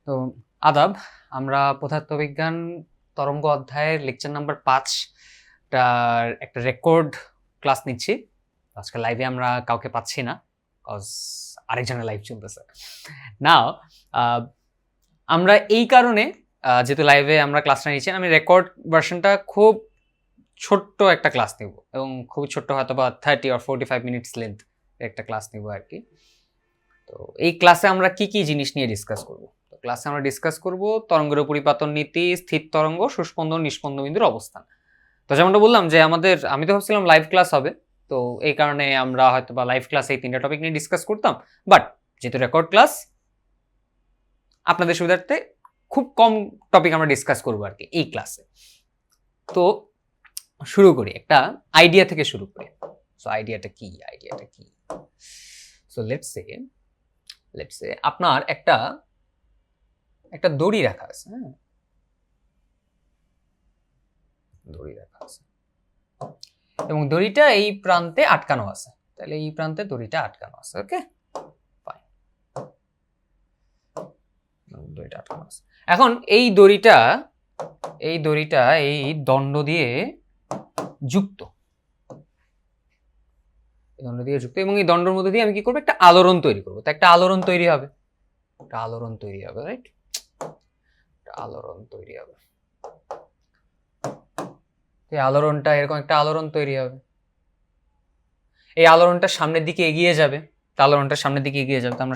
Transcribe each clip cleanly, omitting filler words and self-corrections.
তো আদাব, আমরা পদার্থবিজ্ঞান তরঙ্গ অধ্যায়ের লেকচার নাম্বার 5 টার একটা রেকর্ড ক্লাস নিচ্ছি। আজকে লাইভে আমরা কাউকে পাচ্ছি না, কজ আরেকজনের লাইভ চলতেছে। নাও আমরা এই কারণে যেহেতু লাইভে আমরা ক্লাসটা নিচ্ছি, আমি রেকর্ড ভার্সনটা খুব ছোট্ট একটা ক্লাস নিব এবং খুব ছোট্ট হয়তো বা 30 or 45 মিনিটস লেন্থ একটা ক্লাস নিব আর কি। তো এই ক্লাসে আমরা কি কি জিনিস নিয়ে ডিসকাস করব? তো ক্লাসে আমরা ডিসকাস করব তরঙ্গের পরিপাতন নীতি, স্থির তরঙ্গ, সুস্পন্দন, নিস্পন্দন বিন্দুর অবস্থান। তো যেমনটা বললাম যে আমি তো ভাবছিলাম লাইভ ক্লাস হবে, তো এই কারণে আমরা হয়তো বা লাইভ ক্লাসে এই 3টা টপিক নিয়ে ডিসকাস করতাম, বাট যেহেতু রেকর্ড ক্লাস, আপনাদের সুবিধার্থে খুব কম টপিক আমরা ডিসকাস করবো আর কি এই ক্লাসে। তো শুরু করি, একটা আইডিয়া থেকে শুরু করি। সো আইডিয়াটা কি? সো লেটস সে আপনার একটা দড়ি রাখা আছে, হ্যাঁ, দড়ি রাখা আছে এবং দড়িটা এই প্রান্তে আটকানো আছে। তাহলে এই প্রান্তে দড়িটা আটকানো আছে, ওকে ফাইন, দড়িটা আটকানো আছে। এখন এই দড়িটা এই দণ্ড দিয়ে যুক্ত, এবং এই দণ্ডের মধ্যে দিয়ে আমি কি করবো? একটা আলোড়ন তৈরি করবো। তো একটা আলোড়ন তৈরি হবে, রাইট? আলোড়ন তৈরি হবে, এই আলোড়নটা এরকম একটা আলোড়ন তৈরি হবে। এই আলোড়নটা সামনের দিকে এগিয়ে যাবে, তো আমরা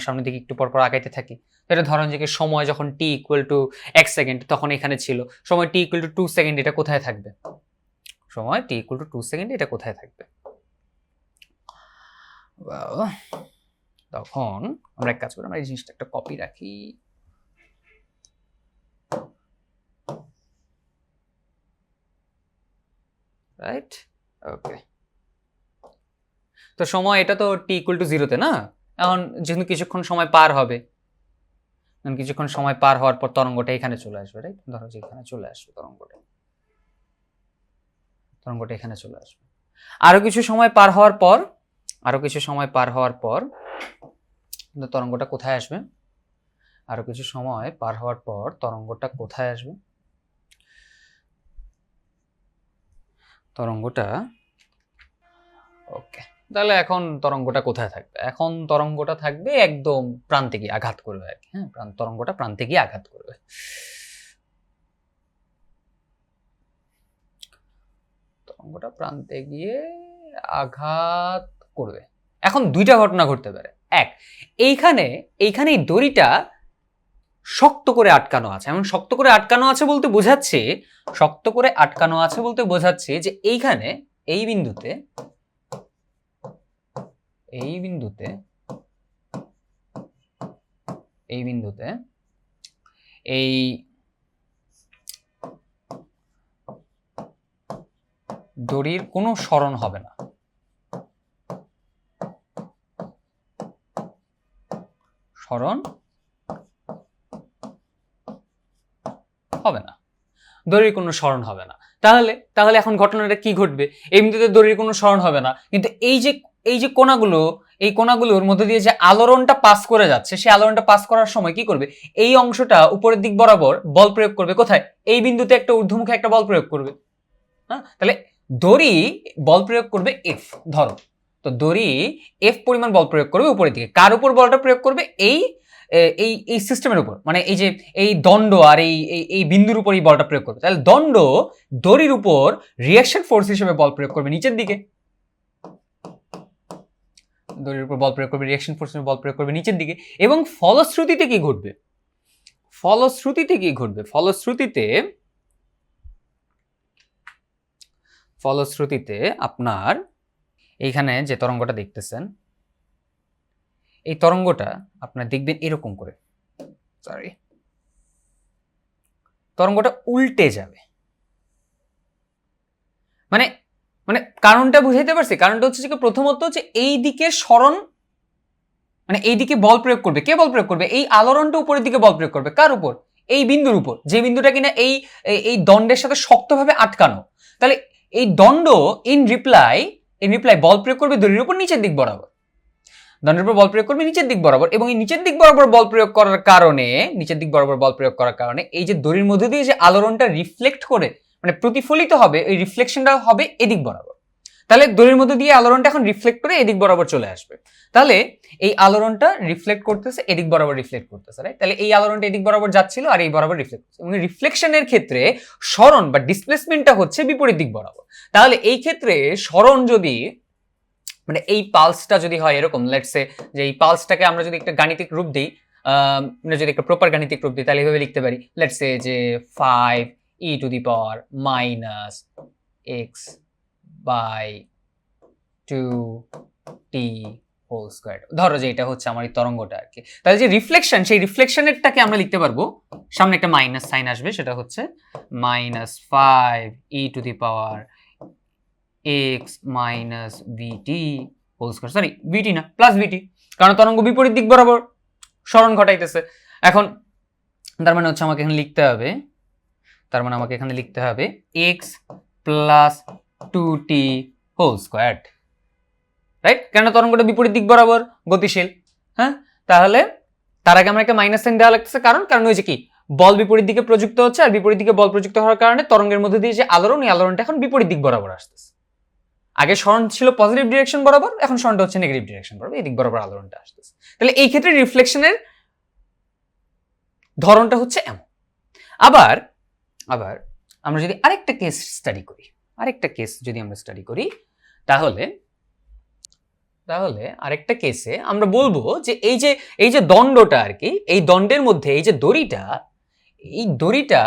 সামনের দিকে একটু পর পর আগাইতে থাকি। এটা ধরেন যে সময় যখন t = 1 সেকেন্ড, তখন এখানে ছিল। সময় t = 2 সেকেন্ড, এটা কোথায় থাকবে? সময় t = 2 সেকেন্ড, এটা কোথায় থাকবে? তখন আমরা এক কাজ করি, আমরা এই জিনিসটা একটা কপি রাখি। রাইট, ওকে। তো সময় এটা তো t = 0 তে না। এখন যেহেতু কিছুক্ষণ সময় পার হবে, কিছুক্ষণ সময় পার হওয়ার পর তরঙ্গটা এখানে চলে আসবে, রাইট? ধরো যে এখানে চলে আসবে তরঙ্গটা এখানে চলে আসবে। আরো কিছু সময় পার হওয়ার পর তরঙ্গটা কোথায় আসবে? ওকে, তাহলে এখন তরঙ্গটা কোথায় থাকবে? এখন তরঙ্গটা থাকবে একদম প্রান্তে গিয়ে আঘাত করবে আর কি, হ্যাঁ, তরঙ্গটা প্রান্তে গিয়ে আঘাত করবে। এখন দুইটা ঘটনা ঘটতে পারে। এক, এইখানে এই দড়িটা শক্ত করে আটকানো আছে। এমন শক্ত করে আটকানো আছে বলতে বোঝাচ্ছে যে এইখানে এই বিন্দুতে এই দড়ির কোনো সরণ হবে না, দড়ির কোনো সরণ হবে না। তাহলে এখন ঘটনাটা কি ঘটবে? এই বিন্দুতে দড়ির কোনো সরণ হবে না, কিন্তু এই যে কোণাগুলোর মধ্যে দিয়ে যে আলোড়নটা পাস করে যাচ্ছে, সেই আলোড়নটা পাস করার সময় কি করবে? এই অংশটা উপরের দিক বরাবর বল প্রয়োগ করবে। কোথায়? এই বিন্দুতে একটা ঊর্ধ্বমুখী একটা বল প্রয়োগ করবে। হ্যাঁ, তাহলে দড়ি বল প্রয়োগ করবে F, ধরো তো দড়ি F পরিমাণ বল প্রয়োগ করবে উপরের দিকে। কার উপর বলটা প্রয়োগ করবে? এই সিস্টেমের উপর, মানে এই যে এই দণ্ড আর এই বিন্দুর উপর এই বলটা প্রয়োগ করবে। তাহলে দণ্ড দড়ির উপর রিঅ্যাকশন ফোর্স হিসেবে বল প্রয়োগ করবে নিচের দিকে, এবং ফলশ্রুতিতে কি ঘটবে? ফলশ্রুতিতে আপনার এইখানে যে তরঙ্গটা দেখতেছেন, এই তরঙ্গটা আপনার দেখবেন এরকম করে, তরঙ্গটা উল্টে যাবে। মানে কারণটা বুঝাইতে পারছি? কারণটা হচ্ছে যে প্রথমত হচ্ছে এই দিকে সরণ, মানে এই দিকে বল প্রয়োগ করবে। কে বল প্রয়োগ করবে? এই আলোড়নটা উপরের দিকে বল প্রয়োগ করবে। কার উপর? এই বিন্দুর উপর, যে বিন্দুটা কিনা এই দণ্ডের সাথে শক্তভাবে আটকানো। তাহলে এই দণ্ড ইন রিপ্লাই বল প্রয়োগ করবে দড়ির উপর নিচের দিক বরাবর। দণ্ডের উপর বল প্রয়োগ করবে নিচের দিক বরাবর, এবং এই নিচের দিক বরাবর বল প্রয়োগ করার কারণে এই যে দড়ির মধ্যে দিয়ে যে আলোড়নটা রিফ্লেক্ট করে মানে প্রতিফলিত হবে, এই রিফ্লেকশনটা হবে এদিক বরাবর। তাহলে দড়ির মধ্যে দিয়ে আলোড়নটা এখন রিফ্লেক্ট করে এদিক বরাবর চলে আসবে। তাহলে এই আলোড়নটা রিফ্লেক্ট করতেছে এদিক বরাবর রিফ্লেক্ট করতেছে, রাইট? তাহলে এই আলোড়নটা এদিক বরাবর যাচ্ছিল আর এই বরাবর রিফ্লেক্ট করছে, এবং রিফ্লেকশনের ক্ষেত্রে সরণ বা ডিসপ্লেসমেন্টটা হচ্ছে বিপরীত দিক বরাবর। তাহলে এই ক্ষেত্রে সরণ যদি মানে এই পালসটা যদি হয় এরকম, লেটস সে যে এই পালসটাকে আমরা যদি একটা গাণিতিক রূপ দিই, মানে যদি একটা প্রপার গাণিতিক রূপ দিই, তাহলে এভাবে লিখতে পারি, লেটস সে যে 5e to the power minus x by 2t whole square. ধরো যে এটা হচ্ছে আমার এই তরঙ্গটা আর কি। তাহলে যে রিফ্লেকশন, সেই রিফ্লেকশনেরটাকে আমরা লিখতে পারবো, সামনে একটা মাইনাস সাইন আসবে, সেটা হচ্ছে minus 5e to the power x minus vt whole square, sorry vt না প্লাস vt, কারণ তরঙ্গ বিপরীত দিক বরাবর সরণ ঘটাইতেছে। এখন তার মানে হচ্ছে আমাকে এখানে লিখতে হবে x plus 2t whole square, right? কেন তরঙ্গটা বিপরীত দিক বরাবর গতিশীল। হ্যাঁ, তাহলে তার আগে আমার একটা মাইনাস সাইন দেওয়া লাগতেছে, কারণ হয়েছে কি বল বিপরীত দিকে প্রযুক্ত হচ্ছে, আর বিপরীত দিকে বল প্রযুক্ত হওয়ার কারণে তরঙ্গের মধ্যে দিয়ে যে আলোড়ন, এই আলোড়নটা এখন বিপরীত দিক বরাবর আসতেছে। আগে সরণ ছিল পজিটিভ ডিরেকশন বরাবর, এখন সরণটা হচ্ছে নেগেটিভ ডিরেকশন বরাবর, এই দিক বরাবর আলোড়নটা আসতেছে। তাহলে এই ক্ষেত্রে রিফ্লেকশনের ধরনটা হচ্ছে এমন। আবার আমরা যদি আরেকটা কেস স্টাডি করি, তাহলে আরেকটা কেসে আমরা বলবো যে এই যে দণ্ডটা আর কি, এই দণ্ডের মধ্যে এই যে দড়িটা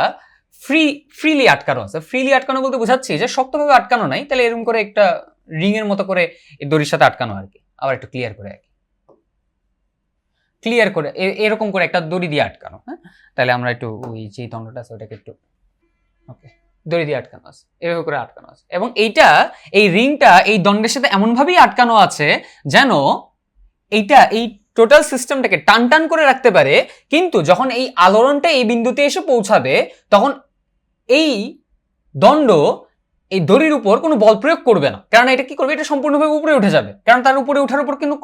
ফ্রিলি আটকানো আছে। ফ্রিলি আটকানো বলতে বোঝাচ্ছি যে শক্তভাবে আটকানো নাই, তাহলে এরকম করে একটা রিং এর মতো করে এই দড়ির সাথে আটকানো আর কি। আবার একটু ক্লিয়ার করে এরকম করে একটা দড়ি দিয়ে আটকানো। হ্যাঁ, তাহলে আমরা একটু ওই যে দণ্ডটা আছে ওটাকে একটু ওকে দড়ি দিয়ে আটকানো আছে, এভাবে করে আটকানো আছে, এবং এই রিংটা এই দণ্ডের সাথে এমন ভাবেই আটকানো আছে যেন এই টোটাল সিস্টেমটাকে টান করে রাখতে পারে। কিন্তু যখন এই আলোড়নটা এই বিন্দুতে এসে পৌঁছাবে, তখন এই দণ্ড এই দড়ির উপর কোনো বল প্রয়োগ করবে না, কারণ এটা কি করবে, এটা সম্পূর্ণভাবে উপরে উঠে যাবে, কারণ তার উপরে ওঠার উপর কিন্তু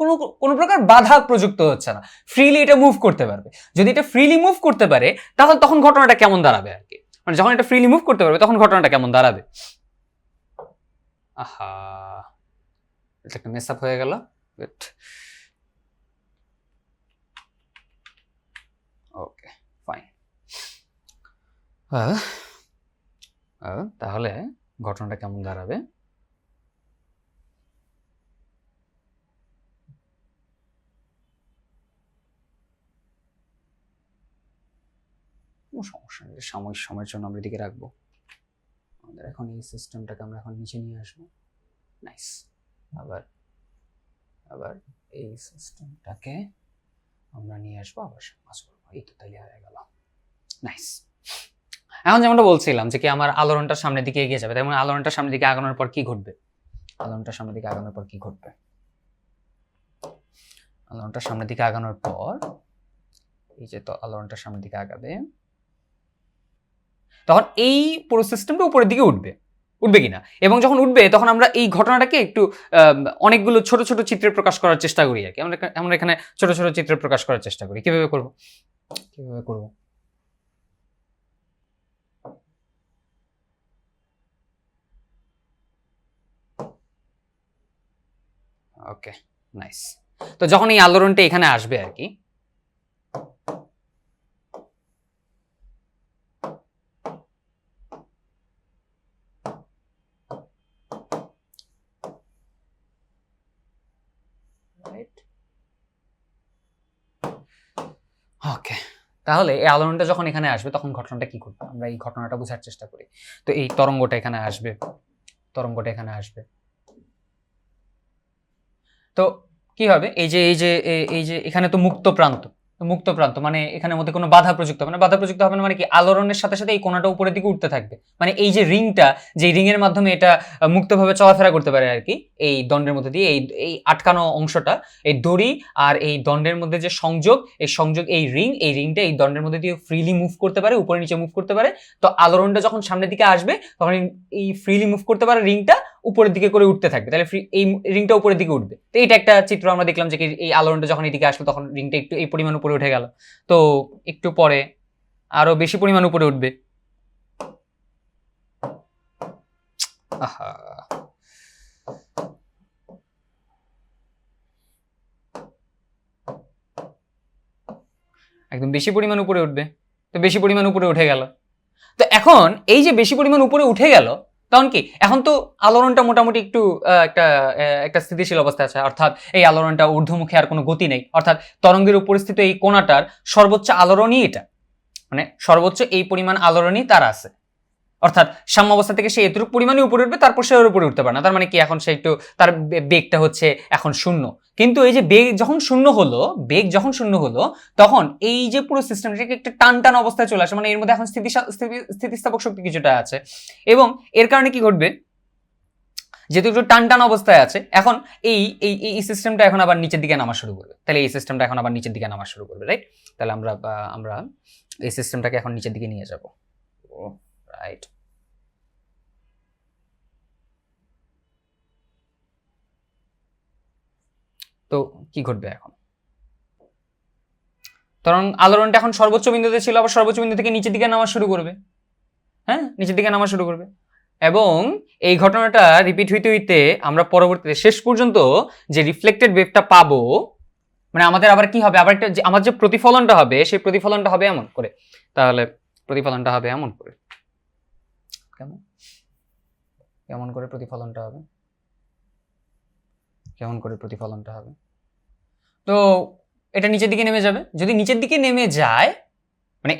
কোনো প্রকার বাধা প্রযুক্ত হচ্ছে না, ফ্রিলি এটা মুভ করতে পারবে। যদি এটা ফ্রিলি মুভ করতে পারে, তাহলে তখন ঘটনাটা কেমন দাঁড়াবে আর কি, মানে যখন এটা ফ্রিলি মুভ করতে পারবে তখন ঘটনাটা কেমন দাঁড়াবে। আহা, এটা একটা মেস আপ হয়ে গেল। Okay fine. তাহলে ঘটনাটা কেমন দাঁড়াবে, সমস্যা নেই, সাময়িক সময়ের জন্য আমরা এদিকে রাখবো। আমাদের এখন এই সিস্টেমটাকে আমরা এখন নিচে নিয়ে আসবো। নাইস। আবার এই সিস্টেমটাকে আমরা নিয়ে আসবো, আবার মাস করবো। এই তো তাইলে হয়ে গেল। নাইস। এখন যেমনটা বলছিলাম যে কি আমার আলোড়নটা সামনের দিকে এগিয়ে যাবে, তাই মানে আলোড়নটা সামনের দিকে আগানোর পর কি ঘটবে, আলোড়নটা সামনের দিকে আগানোর পর এই যে তো আলোড়নটা সামনের দিকে আগাবে, তখন এই পুরো সিস্টেমটা উপরের দিকে উঠবে কিনা, এবং যখন উঠবে তখন আমরা এই ঘটনাটাকে একটু অনেকগুলো ছোট ছোট চিত্রে প্রকাশ করার চেষ্টা করি আর কি। আমরা এখানে ছোট ছোট চিত্রে প্রকাশ করার চেষ্টা করি। কিভাবে করব ওকে নাইস। তো যখন এই আলোড়নটা এখানে আসবে আর কি, ওকে, তাহলে এই আলোড়নটা যখন এখানে আসবে তখন ঘটনাটা কি ঘটবে, আমরা এই ঘটনাটা বোঝার চেষ্টা করি। তো এই তরঙ্গটা এখানে আসবে, তো কি হবে, এই যে এখানে তো মুক্ত প্রান্ত মানে এখানের মধ্যে কোনো বাধা প্রযুক্ত হবে না, মানে কি আলোড়নের সাথে সাথে এই কোণাটা উপরের দিকে উঠতে থাকবে, মানে এই যে রিংটা, যে রিং এর মাধ্যমে এটা মুক্তভাবে চলাফেরা করতে পারে আর কি, এই দণ্ডের মধ্যে দিয়ে এই আটকানো অংশটা, এই দড়ি আর এই দণ্ডের মধ্যে যে সংযোগ, এই রিংটা এই দণ্ডের মধ্যে দিয়ে ফ্রিলি মুভ করতে পারে, উপরে নিচে মুভ করতে পারে। তো আলোড়নটা যখন সামনের দিকে আসবে তখন এই ফ্রিলি মুভ করতে পারে রিংটা উপরের দিকে করে উঠতে থাকবে, তাহলে এই রিংটা উপরের দিকে উঠবে। তো এটা একটা চিত্র আমরা দেখলাম যে এই আলোড়নটা যখন এদিকে আসলো তখন রিংটা একটু এই পরিমাণ উপরে উঠে গেল, তো একটু পরে আরো বেশি পরিমাণ উপরে উঠবে। আহা, একদম বেশি পরিমাণ উপরে উঠবে, তো বেশি পরিমাণ উপরে উঠে গেল। তো এখন এই যে বেশি পরিমাণ উপরে উঠে গেল, তখন কি এখন তো আলোড়নটা মোটামুটি একটু একটা স্থিতিশীল অবস্থায় আছে, অর্থাৎ এই আলোড়নটা ঊর্ধ্বমুখে আর কোনো গতি নেই, অর্থাৎ তরঙ্গের উপর স্থিত এই কোণাটার সর্বোচ্চ আলোড়নই এটা, মানে সর্বোচ্চ এই পরিমাণ আলোড়নই তার আছে, অর্থাৎ সাম্য অবস্থা থেকে সে এতটুকু পরিমাণে উপরে উঠবে, তারপর সে ওর উপরে উঠতে পারে না। তার মানে কি এখন সে একটু তার বেগটা হচ্ছে এখন শূন্য। কিন্তু এই যে বেগ যখন শূন্য হলো তখন এই যে পুরো সিস্টেমটাকে একটা টান টান অবস্থায় চলে আসে, মানে এর মধ্যে এখন স্থিতিস্থাপক শক্তি কিছুটা আছে, এবং এর কারণে কি ঘটবে, যেহেতু একটু টান টান অবস্থায় আছে, এখন এই সিস্টেমটা এখন আবার নিচের দিকে নামা শুরু করবে। তাহলে এই সিস্টেমটা এখন আবার নিচের দিকে নামা শুরু করবে, রাইট? তাহলে আমরা এই সিস্টেমটাকে এখন নিচের দিকে নিয়ে যাব, রাইট? তো কি ঘটবে এখন, আলোড়নটা এখন সর্বোচ্চ বিন্দুতে ছিল, আবার সর্বোচ্চ বিন্দু থেকে নিচের দিকে নামা শুরু করবে, হ্যাঁ, নিচের দিকে নামা শুরু করবে, এবং এই ঘটনাটা রিপিট হইতে হইতে আমরা পরবর্তীতে শেষ পর্যন্ত যে রিফ্লেক্টেড ওয়েভটা পাবো, মানে আমাদের আবার কি হবে, আবার একটা আমার যে প্রতিফলনটা হবে সেই প্রতিফলনটা হবে এমন করে। তাহলে প্রতিফলনটা হবে এমন করে, কেমন করে প্রতিফলনটা হবে, কেমন করে প্রতিফলনটা হবে? তো এটা নিচের দিকে নেমে যাবে। যদি নিচের দিকে নেমে যায়, মানে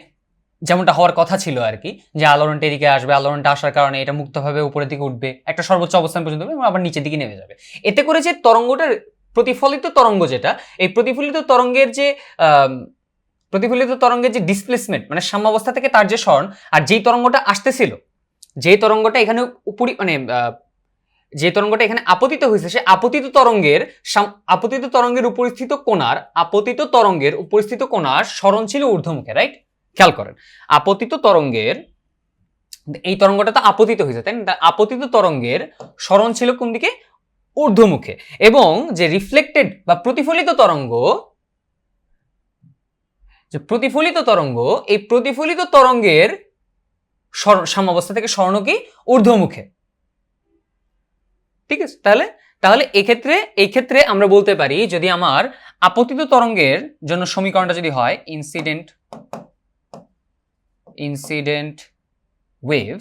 যেমনটা হওয়ার কথা ছিল আর কি, যে আলোড়নটা এদিকে আসবে, আলোড়নটা আসার কারণে এটা মুক্তভাবে উপরের দিকে উঠবে একটা সর্বোচ্চ অবস্থান পর্যন্ত এবং আবার নিচের দিকে নেমে যাবে। এতে করে যে তরঙ্গটার প্রতিফলিত তরঙ্গ, যেটা এই প্রতিফলিত তরঙ্গের যে ডিসপ্লেসমেন্ট, মানে সাম্যাবস্থা থেকে তার যে সরণ, আর যেই তরঙ্গটা আসতেছিল, যেই তরঙ্গটা এখানে উপরি মানে যে তরঙ্গটা এখানে আপতিত হয়েছে, সে আপতিত তরঙ্গের উপস্থিত কোণার সরণ ছিল ঊর্ধ্বমুখে, রাইট? খেয়াল করেন, আপতিত তরঙ্গের, এই তরঙ্গটা তো আপতিত হয়েছে, তাই না? আপতিত তরঙ্গের সরণ ছিল কোন দিকে? ঊর্ধ্বমুখে। এবং যে রিফ্লেক্টেড বা প্রতিফলিত তরঙ্গ, এই প্রতিফলিত তরঙ্গের সাম্যাবস্থা থেকে সরণ কি? ঊর্ধ্বমুখে, ঠিক আছে? তাহলে এই ক্ষেত্রে আমরা বলতে পারি, যদি আমার আপতিত তরঙ্গের জন্য সমীকরণটা যদি হয় ইনসিডেন্ট ওয়েভ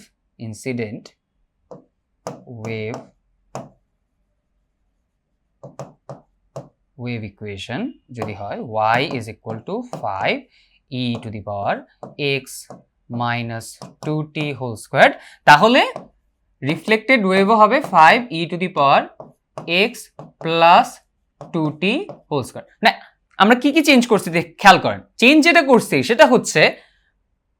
ইকুয়েশন যদি হয় y is equal to 5 e to the power x minus 2t whole squared, তাহলে রিফ্লেক্টেড ওয়েভও হবে 5 e to the power x plus 2t whole squared। না, আমরা কি চেঞ্জ করছি খেয়াল করেন, চেঞ্জ যেটা করছি সেটা হচ্ছে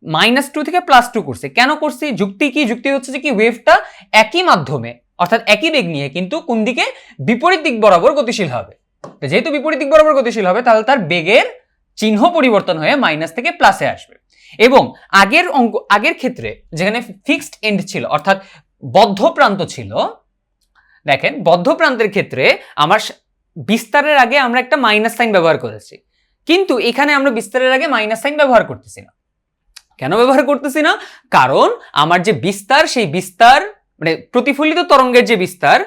-2 থেকে +2 করছি। কেন করছি? যুক্তি কি? যুক্তি হচ্ছে যে কি ওয়েভটা একই মাধ্যমে, অর্থাৎ একই বেগ নিয়ে, কিন্তু কোন দিকে? বিপরীত দিক বরাবর গতিশীল হবে। যেহেতু বিপরীত দিক বরাবর গতিশীল হবে, তাহলে তার বেগের চিহ্ন পরিবর্তন হয়ে মাইনাস থেকে প্লাসে আসবে। এবং আগের ক্ষেত্রে যেখানে ফিক্সড এন্ড ছিল, অর্থাৎ বদ্ধ প্রান্ত ছিল, দেখেন বদ্ধ প্রান্তের ক্ষেত্রে আমার বিস্তারের আগে আমরা একটা মাইনাস সাইন ব্যবহার করেছি, কিন্তু এখানে আমরা বিস্তারের আগে মাইনাস সাইন ব্যবহার করতেছি না। কেন ব্যবহার করতেছি না? কারণ আমার যে বিস্তার, সেই বিস্তার মানে প্রতিফলিত তরঙ্গের যে বিস্তার,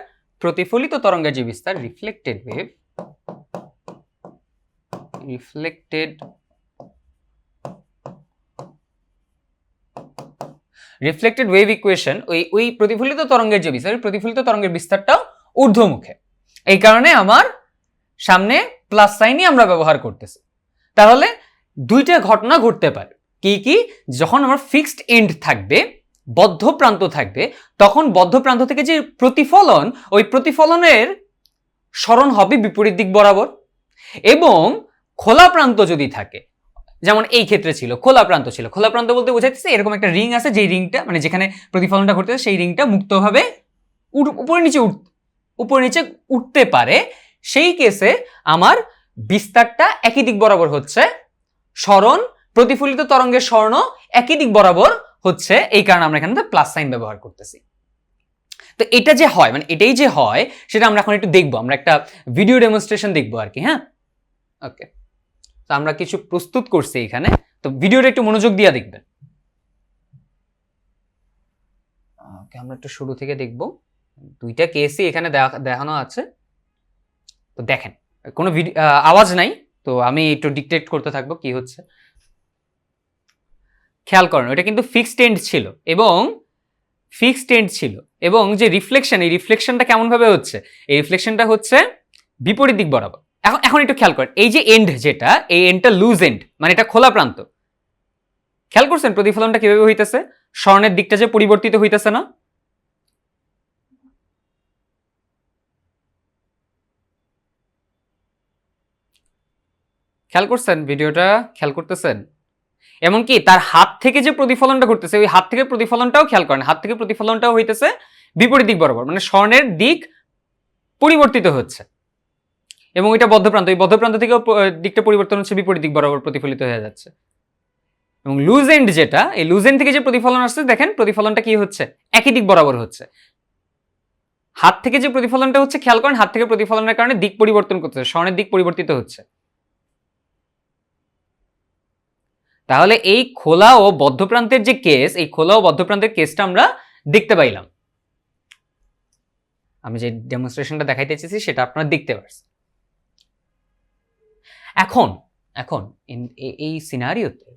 রিফ্লেক্টেড ওয়েভ ইকুয়েশন, ওই প্রতিফলিত তরঙ্গের যে বিস্তার, প্রতিফলিত তরঙ্গের বিস্তারটাও ঊর্ধ্বমুখে, এই কারণে আমার সামনে প্লাস সাইনই আমরা ব্যবহার করতেছি। তাহলে দুইটা ঘটনা ঘটতে পারে, কি? যখন আমার ফিক্সড এন্ড থাকবে, বদ্ধ প্রান্ত থাকবে, তখন বদ্ধ প্রান্ত থেকে যে প্রতিফলন, ওই প্রতিফলনের সরণ হবে বিপরীত দিক বরাবর। এবং খোলা প্রান্ত যদি থাকে, যেমন এই ক্ষেত্রে ছিল খোলা প্রান্ত বলতে বোঝাইতেছে এরকম একটা রিং আছে, যে রিংটা মানে যেখানে প্রতিফলনটা ঘটতেছে সেই রিংটা মুক্তভাবে উপরে নিচে উঠতে পারে। সেই কেসে আমার বিস্তারটা একই দিক বরাবর হচ্ছে, সরণ প্রতিফলিত তরঙ্গের সরণ একই দিক বরাবর হচ্ছে, এই কারণে আমরা এখানে প্লাস সাইন ব্যবহার করতেছি। তো এটা যে হয় মানে এটাই যে হয় সেটা আমরা এখন একটু দেখবো, আমরা একটা ভিডিও ডেমনস্ট্রেশন দেখবো আর কি। হ্যাঁ, ওকে। তো আমরা কিছু প্রস্তুত করছি এখানে, তো ভিডিওটা একটু মনোযোগ দিয়ে দেখবেন। ওকে, আমরা একটু শুরু থেকে দেখব। দুইটা কেসই এখানে দেখানো আছে। তো দেখেন কোনো ভিডিও আওয়াজ নাই, তো আমি একটু ডিকটেক্ট করতে থাকবো কি হচ্ছে। খেয়াল করেন ওটা কিন্তু ফিক্সড এন্ড ছিল এবং যে রিফ্লেকশন, এই রিফ্লেকশনটা কেমন ভাবে হচ্ছে, এই রিফ্লেকশনটা হচ্ছে বিপরীত দিক বরাবর। এখন একটু খেয়াল করেন এই যে এন্ড যেটা, এই এন্ডটা লুজ এন্ড মানে এটা খোলা প্রান্ত। খেয়াল করছেন প্রতিফলনটা কিভাবে হইতেছে, স্বর্ণের দিকটা যে পরিবর্তিত হইতেছে না। খেয়াল করছেন ভিডিওটা, খেয়াল করতেছেন? এমনকি তার হাত থেকে যে প্রতিফলনটা ঘটতেছে, ওই হাত থেকে প্রতিফলনটাও খেয়াল করেন, হাত থেকে প্রতিফলনটাও হইতেছে বিপরীত দিক বরাবর, মানে স্বর্ণের দিক পরিবর্তিত হচ্ছে। এবং ওইটা বদ্ধপ্রান্ত, ওই বদ্ধপ্রান্ত থেকেও দিকটা পরিবর্তন হচ্ছে, বিপরীত দিক বরাবর প্রতিফলিত হয়ে যাচ্ছে। এবং লুজ এন্ড যেটা, এই লুজ এন্ড থেকে যে প্রতিফলন আসছে দেখেন প্রতিফলনটা কি হচ্ছে, একই দিক বরাবর হচ্ছে। হাত থেকে যে প্রতিফলনটা হচ্ছে খেয়াল করেন, হাত থেকে প্রতিফলনের কারণে দিক পরিবর্তন করতেছে, স্বর্ণের দিক পরিবর্তিত হচ্ছে। তাহলে এই খোলা ও বদ্ধপ্রান্তের যে কেস, এই খোলা ও বদ্ধপ্রান্তের কেসটা আমরা দেখতে পাইলাম। আমি যে ডেমনস্ট্রেশনটা দেখাইতে চেয়েছি সেটা আপনারা দেখতে পারছেন। এখন এই সিনারিওতে,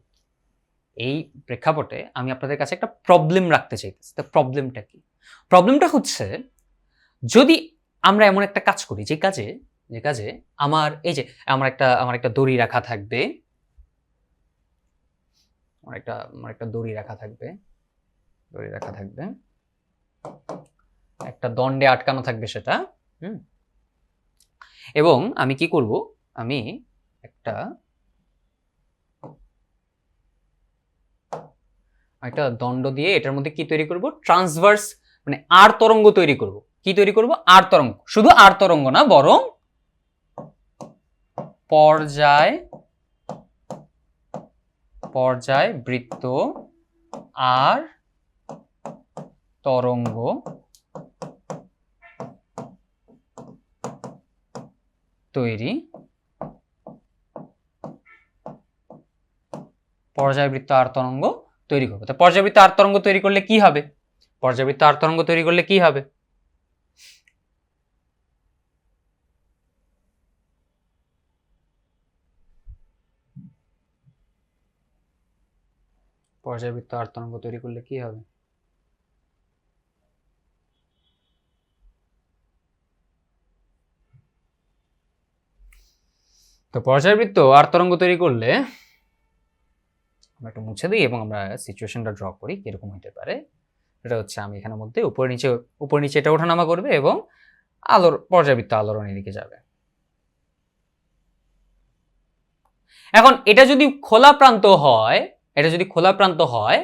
এই প্রেক্ষাপটে আমি আপনাদের কাছে একটা প্রবলেম রাখতে চাইতেছি। তো প্রবলেমটা কি? প্রবলেমটা হচ্ছে যদি আমরা এমন একটা কাজ করি যে কাজে আমার এই যে আমার একটা দড়ি রাখা থাকবে, আমার একটা দড়ি রাখা থাকবে, একটা দণ্ডে আটকানো থাকবে সেটা। এবং আমি কি করব, আমি একটা দণ্ড দিয়ে এটার মধ্যে কি তৈরি করব, ট্রান্সভার্স মানে আর তরঙ্গ তৈরি করব। কি তৈরি করব? আর তরঙ্গ। শুধু আর তরঙ্গ না, বরং পর্যায়বৃত্ত আর তরঙ্গ তৈরি, পর্যায়বৃত্ত আর তরঙ্গ তৈরি করবো। তো পর্যায়বৃত্ত আর তরঙ্গ তৈরি করলে কি হবে? পর্যায়বৃত্ত আর তরঙ্গ তৈরি করলে কি হবে? পর্যায়বৃত্ত আর তরঙ্গ তৈরি করলে কি হবে? তো পর্যায়বৃত্ত আর তরঙ্গ তৈরি করলে আমরা একটু মুছে দিই এবং আমরা সিচুয়েশনটা ড্র করি কিরকম হতে পারে। এটা হচ্ছে আমি এখানের মধ্যে উপর নিচে এটা ওঠানামা করবে এবং পর্যায়বৃত্ত আলোড়নের দিকে যাবে। এখন এটা যদি খোলা প্রান্ত হয়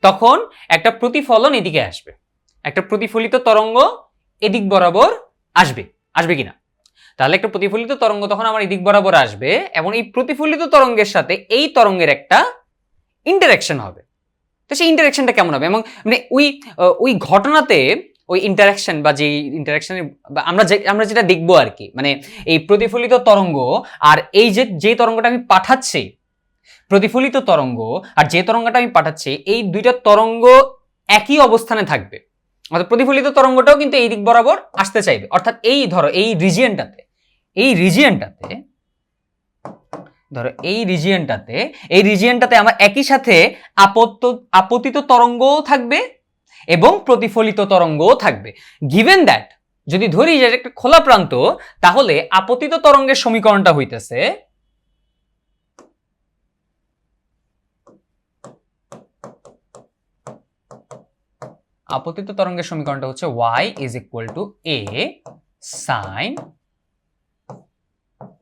তখন একটা প্রতিফলন এদিকে আসবে, একটা প্রতিফলিত তরঙ্গ এদিক বরাবর আসবে কিনা? তাহলে একটা প্রতিফলিত তরঙ্গ তখন আমার এদিক বরাবর আসবে এবং এই প্রতিফলিত তরঙ্গের সাথে এই তরঙ্গের একটা ইন্টারঅ্যাকশন হবে। তো সেই ইন্টারঅ্যাকশনটা কেমন হবে? এবং মানে ওই ঘটনাতে ওই ইন্টারঅ্যাকশন বা যে ইন্টারঅ্যাকশনের আমরা যেটা দেখবো আর কি, মানে এই প্রতিফলিত তরঙ্গ আর এই যে তরঙ্গটা আমি পাঠাচ্ছি, প্রতিফলিত তরঙ্গ আর যে তরঙ্গটা আমি পাঠাচ্ছি, এই দুইটা তরঙ্গ একই অবস্থানে থাকবে। অর্থাৎ প্রতিফলিত তরঙ্গটাও কিন্তু এই দিক বরাবর আসতে চাইবে। অর্থাৎ এই রিজিয়নটাতে আমার একই সাথে আপতিত তরঙ্গও থাকবে এবং প্রতিফলিত তরঙ্গও থাকবে। গিভেন দ্যাট যদি ধরি যে একটা খোলা প্রান্ত, তাহলে আপতিত তরঙ্গের সমীকরণটা হইতেছে হচ্ছে y is equal to a sin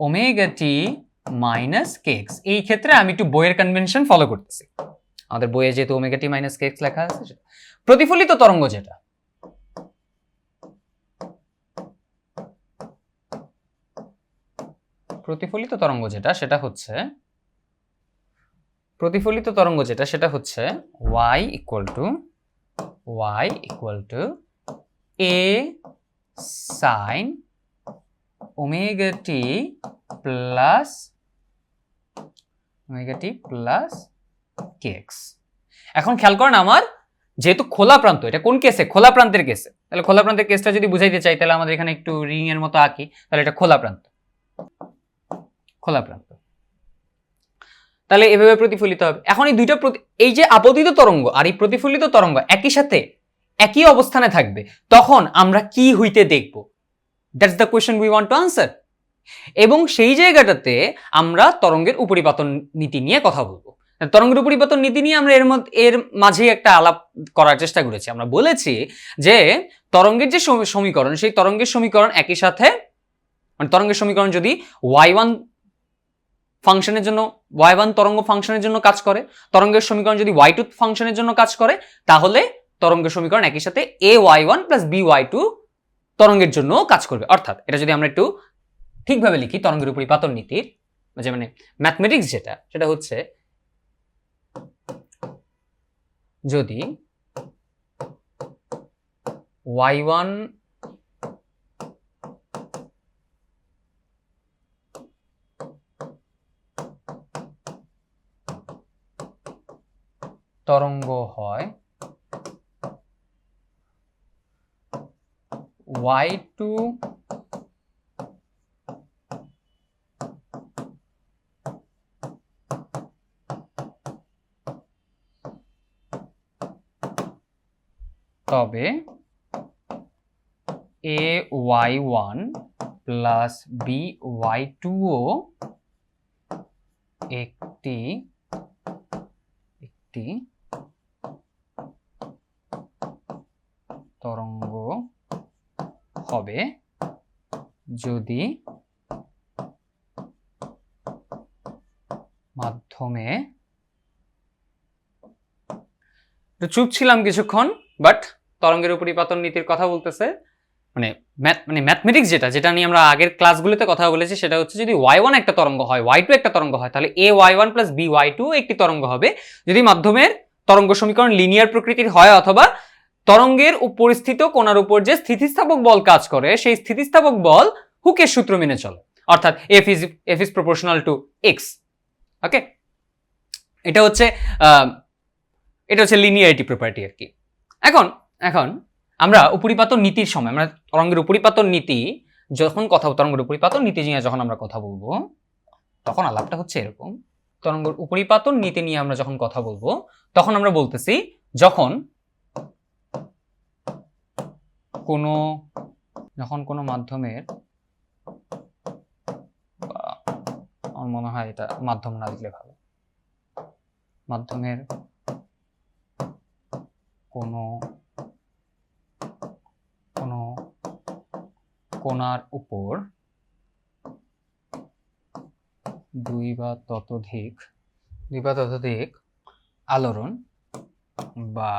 omega t minus kx। এই ক্ষেত্রে আমি একটু বইয়ের কনভেনশন ফলো করতেছি। আমাদের বইয়ে যেহেতু ওমেগা টি মাইনাস kx লেখা আছে, প্রতিফলিত তরঙ্গ যেটা সেটা হচ্ছে y equal to y equal to a sin omega t plus kx। এখন খেয়াল করেন, আমার যেহেতু খোলা প্রান্ত, এটা কোন কেসে? খোলা প্রান্তের কেসে। তাহলে খোলা প্রান্তের কেসটা যদি বুঝাইতে চাই, তাহলে আমাদের এখানে একটু রিং এর মতো আঁকি, তাহলে এটা খোলা প্রান্ত, খোলা প্রান্ত। তাহলে এভাবে প্রতিফলিত হবে। এখন এই দুইটা এই যে আপতিত তরঙ্গ আর এই প্রতিফলিত তরঙ্গ একই সাথে একই অবস্থানে থাকবে, তখন আমরা কি হইতে দেখব? That's the question we want to answer. এবং সেই জায়গাটাতে আমরা তরঙ্গের উপরিপাতন নীতি নিয়ে কথা বলবো। তরঙ্গের উপরিপাতন নীতি নিয়ে আমরা এর মাঝে একটা আলাপ করার চেষ্টা করেছি। আমরা বলেছি যে তরঙ্গের যে সমীকরণ, সেই তরঙ্গের সমীকরণ একই সাথে, মানে তরঙ্গের সমীকরণ যদি y1 ফাংশনের জন্য, y1 তরঙ্গ ফাংশনের জন্য কাজ করে, তরঙ্গের সমীকরণ যদি y2 ফাংশনের জন্য কাজ করে, তাহলে তরঙ্গের সমীকরণ একই সাথে ay1 প্লাস by2 তরঙ্গের জন্য কাজ করবে। অর্থাৎ এটা যদি আমরা একটু ঠিকভাবে লিখি, তরঙ্গের উপরিপাতন নীতির যে মানে ম্যাথমেটিক্স যেটা, সেটা হচ্ছে যদি y1 তরঙ্গ হয়, y2 তবে ay1 প্লাস by2 ও একটি তরঙ্গ হবে যদি মাধ্যমে, চুপ ছিলাম কিছুক্ষণ, বাট তরঙ্গের উপরিপাতন নীতির কথা বলতেছে, মানে ম্যাথমেটিক্স যেটা নিয়ে আমরা আগের ক্লাসগুলোতে কথা বলেছি, সেটা হচ্ছে যদি y1 একটা তরঙ্গ হয়, y2 একটা তরঙ্গ হয়, তাহলে ay1 প্লাস by2 একটি তরঙ্গ হবে যদি মাধ্যমের তরঙ্গ সমীকরণ লিনিয়ার প্রকৃতির হয়, অথবা তরঙ্গের পরিস্থিত কোণার উপর যে স্থিতিস্থাপক বল কাজ করে, সেই স্থিতিস্থাপক বল হুকের সূত্র মেনে চলে, অর্থাৎ f is proportional to x। ওকে, এটা হচ্ছে লিনিয়ারিটি প্রপার্টি আর কি। এখন আমরা উপরিপাতন নীতির সময়, আমরা তরঙ্গের উপরিপাতন নীতি যখন তরঙ্গের উপরিপাতন নীতি নিয়ে যখন আমরা কথা বলবো, তখন আলাপটা হচ্ছে এরকম। তরঙ্গের উপরিপাতন নীতি নিয়ে আমরা যখন কথা বলবো, তখন আমরা বলতেছি যখন কোনো মাধ্যমের, আমার মনে হয় এটা মাধ্যম না দিলে ভালো, মাধ্যমের কোনো কোণার উপর দুই বা ততোধিক আলোড়ন বা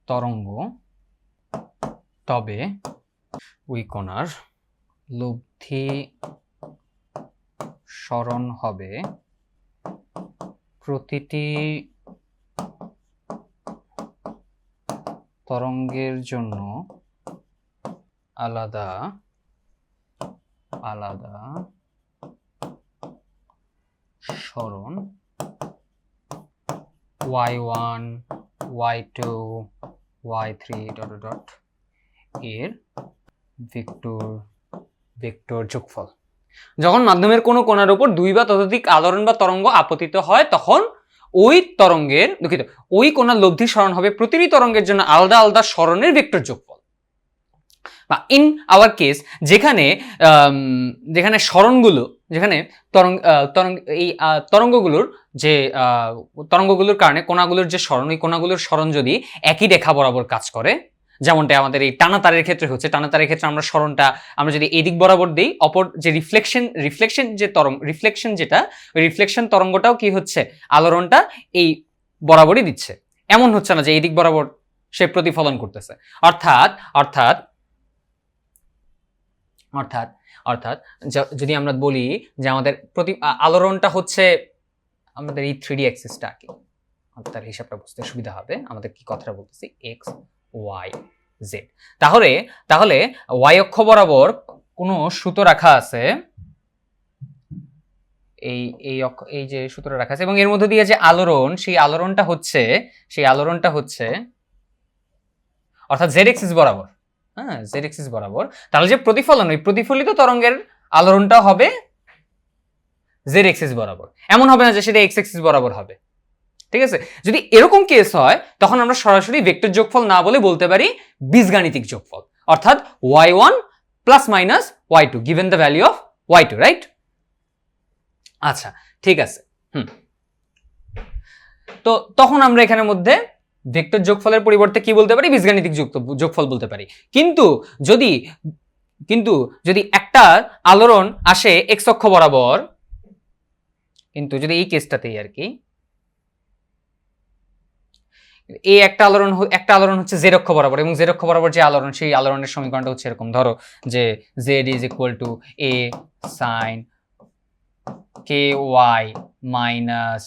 তরঙ্গ, তবে ওই কোণার লব্ধি সরণ হবে প্রতিটি তরঙ্গের জন্য আলাদা সরণ y1 y2 y3 এর ভেক্টর যোগফল। যখন মাধ্যমের কোনো কোণার উপর দুই বা ততোধিক আলোড়ন বা তরঙ্গ আপতিত হয়, তখন ওই কোণার লব্ধি সরণ হবে প্রতিটি তরঙ্গের জন্য আলাদা আলাদা সরণের ভেক্টর যোগফল। বা ইন আওয়ার কেস, যেখানে সরণগুলো, যেখানে তরঙ্গগুলোর কারণে কোণাগুলোর যে সরণ, ওই কোণাগুলোর সরণ যদি একই রেখা বরাবর কাজ করে, যেমনটা আমাদের এই টানা তারের ক্ষেত্রে হচ্ছে, টানা তারের ক্ষেত্রে আমরা সরণটা আমরা যদি এদিক বরাবর দেই, অপর যে রিফ্লেকশন যে তরঙ্গ, ওই রিফ্লেকশন তরঙ্গটাও কি হচ্ছে, আলোড়নটা এই বরাবরই দিচ্ছে। এমন হচ্ছে না যে এই দিক বরাবর সে প্রতিফলন করতেছে। অর্থাৎ যদি আমরা বলি যে আমাদের আলোড়নটা হচ্ছে, আমাদের এই 3D অ্যাক্সিসটা আঁকি, তার হিসাবটা বুঝতে সুবিধা হবে। আমাদের কি কথাটা বলতেছি, এক্স ওয়াই জেড। তাহলে তাহলে ওয়াই অক্ষ বরাবর কোনো সুতো রাখা আছে, এই যে সূত্র রাখা আছে এবং এর মধ্যে দিয়ে যে আলোড়ন, সেই আলোড়নটা হচ্ছে অর্থাৎ জেড এক্সিস বরাবর, হ্যাঁ জেড এক্সিস বরাবর। তাহলে যে প্রতিফলন, ওই প্রতিফলিত তরঙ্গের আলোড়নটা হবে জেড এক্সিস বরাবর। এমন হবে না যে সেটা এক্স এক্সিস বরাবর হবে, ঠিক আছে? যদি এরকম কেস হয় তখন আমরা সরাসরি ভেক্টর যোগফল না বলে বলতে পারি বীজগাণিতিক যোগফল, অর্থাৎ y1 plus minus y2 given the value of y2, right? আচ্ছা ঠিক আছে। তো তখন আমরা এখানের মধ্যে ভেক্টর যোগফলের পরিবর্তে কি বলতে পারি, বীজগাণিতিক যোগফল বলতে পারি। কিন্তু যদি একটা আলোড়ন আসে এক্স অক্ষ বরাবর, কিন্তু যদি এই কেসটাতেই আর কি, এই একটা আলোড়ন হচ্ছে জেড অক্ষ বরাবর, এবং জেড অক্ষ বরাবর যে আলোড়ন, সেই আলোড়নের সমীকরণটা হচ্ছে এরকম, ধরো যে z is equal to a sine k y minus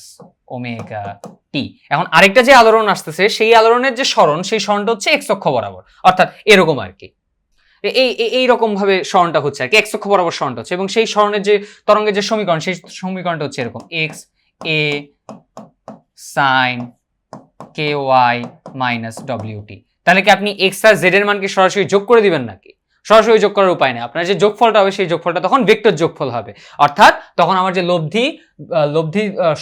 omega t. এখন আরেকটা যে আলোড়ন আসতেছে, সেই আলোড়নের যে সরণ, সেই সরণটা হচ্ছে এক্স অক্ষ বরাবর, অর্থাৎ এরকম আর কি, এইরকম ভাবে সরণটা হচ্ছে আর কি, এক্স অক্ষ বরাবর সরণটা হচ্ছে, এবং সেই সরণের যে তরঙ্গের যে সমীকরণ, সেই সমীকরণটা হচ্ছে এরকম, এক্স এ sine k y minus W T. তাহলে কি আপনি এক্স আর জেড এর মানকে সরাসরি যোগ করে দিবেন নাকি? সরাসরি যোগ করার উপায় নেই। আপনার যে যোগফলটা হবে, সেই যোগফলটা তখন ভেক্টর যোগফল হবে, অর্থাৎ তখন আমার যে লব্ধি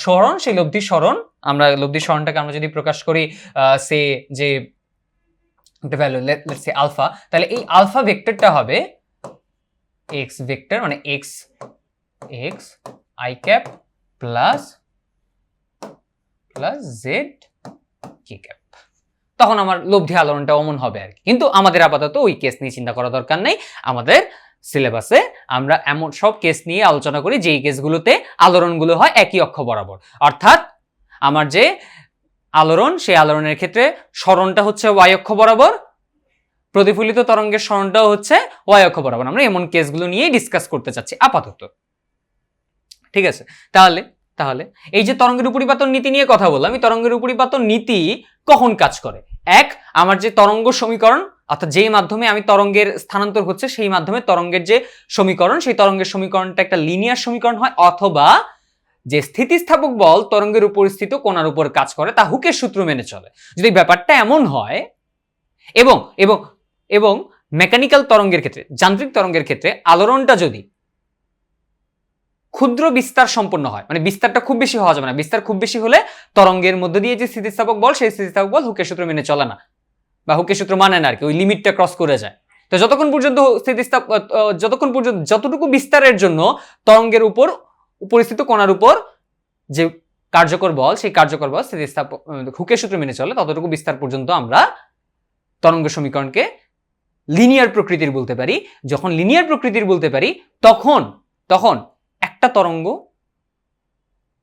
সরণ, সেই লব্ধি সরণটাকে আমরা যদি প্রকাশ করি সে যে ভ্যালু, লেটস সে আলফা, তাহলে এই আলফা ভেক্টরটা হবে এক্স ভেক্টর, মানে x I cap plus Z কি ক্যাপ। তখন আমার লব্ধি আলোড়নটা অমন হবে আর কি। কিন্তু আমাদের আপাতত ওই কেস নিয়ে চিন্তা করা দরকার নেই। আমাদের সিলেবাসে আমরা এমন সব কেস নিয়ে আলোচনা করি যেই কেসগুলোতে আলোড়নগুলো হয় একই অক্ষ বরাবর, অর্থাৎ আমার যে আলোড়ন, সেই আলোড়নের ক্ষেত্রে সরণটা হচ্ছে ওয়াই অক্ষ বরাবর, প্রতিফলিত তরঙ্গের সরণটাও হচ্ছে ওয়াই অক্ষ বরাবর। আমরা এমন কেসগুলো নিয়েই ডিসকাস করতে চাচ্ছি আপাতত, ঠিক আছে? তাহলে এই যে তরঙ্গের উপরিপাতন নীতি নিয়ে কথা বললাম, এই তরঙ্গের উপরিপাতন নীতি কখন কাজ করে? এক, আমার যে তরঙ্গ সমীকরণ, অর্থাৎ যেই মাধ্যমে আমি তরঙ্গের স্থানান্তর হচ্ছে, সেই মাধ্যমে তরঙ্গের যে সমীকরণ, সেই তরঙ্গের সমীকরণটা একটা লিনিয়ার সমীকরণ হয়, অথবা যে স্থিতিস্থাপক বল তরঙ্গের উপর স্থিত কোণার উপর কাজ করে, তা হুকের সূত্র মেনে চলে। যদি ব্যাপারটা এমন হয়, এবং এবং এবং মেকানিক্যাল তরঙ্গের ক্ষেত্রে, যান্ত্রিক তরঙ্গের ক্ষেত্রে আলোড়নটা যদি ক্ষুদ্র বিস্তার সম্পন্ন হয়, মানে বিস্তারটা খুব বেশি হওয়া যাবে না, বিস্তার খুব বেশি হলে তরঙ্গের মধ্যে দিয়ে যে স্থিতিস্থাপক বল, সেই স্থিতিস্থাপক বল হুকের সূত্র মেনে চলে না, বা হুকের সূত্র মানে না আর কি, ওই লিমিটটা ক্রস করে যায়। তো যতক্ষণ পর্যন্ত যতটুকু বিস্তারের জন্য তরঙ্গের উপর উপরিস্থিত কোণার উপর যে কার্যকর বল, সেই কার্যকর বল স্থিতিস্থাপক হুকের সূত্র মেনে চলে, ততটুকু বিস্তার পর্যন্ত আমরা তরঙ্গ সমীকরণকে লিনিয়ার প্রকৃতির বলতে পারি। যখন লিনিয়ার প্রকৃতির বলতে পারি, তখন একটা তরঙ্গ,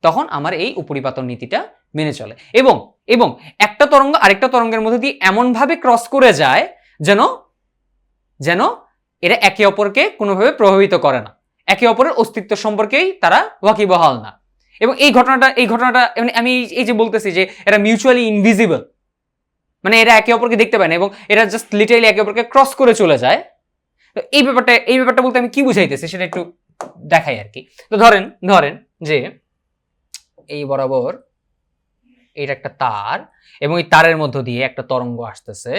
তখন আমার এই উপরিপাতন নীতিটা মেনে চলে, এবং একটা তরঙ্গ আরেকটা তরঙ্গের মধ্যে দিয়ে এমন ভাবে ক্রস করে যায় যেন এরা একে অপরকে কোনোভাবে প্রভাবিত করে না, একে অপরের অস্তিত্ব সম্পর্কেই তারা ওয়াকিবহাল না। এবং এই ঘটনাটা আমি এই যে বলতেছি যে এরা মিউচুয়ালি ইনভিজিবল, মানে এরা একে অপরকে দেখতে পায় না, এবং এরা জাস্ট লিটারালি একে অপরকে ক্রস করে চলে যায়। তো এই ব্যাপারটা বলতে আমি কি বুঝাইতেছি সেটা একটু দেখাই আর কি। তো ধরেন যে এই বরাবর এটা একটা তার, এবং এই তারের মধ্য দিয়ে একটা তরঙ্গ আসতেছে,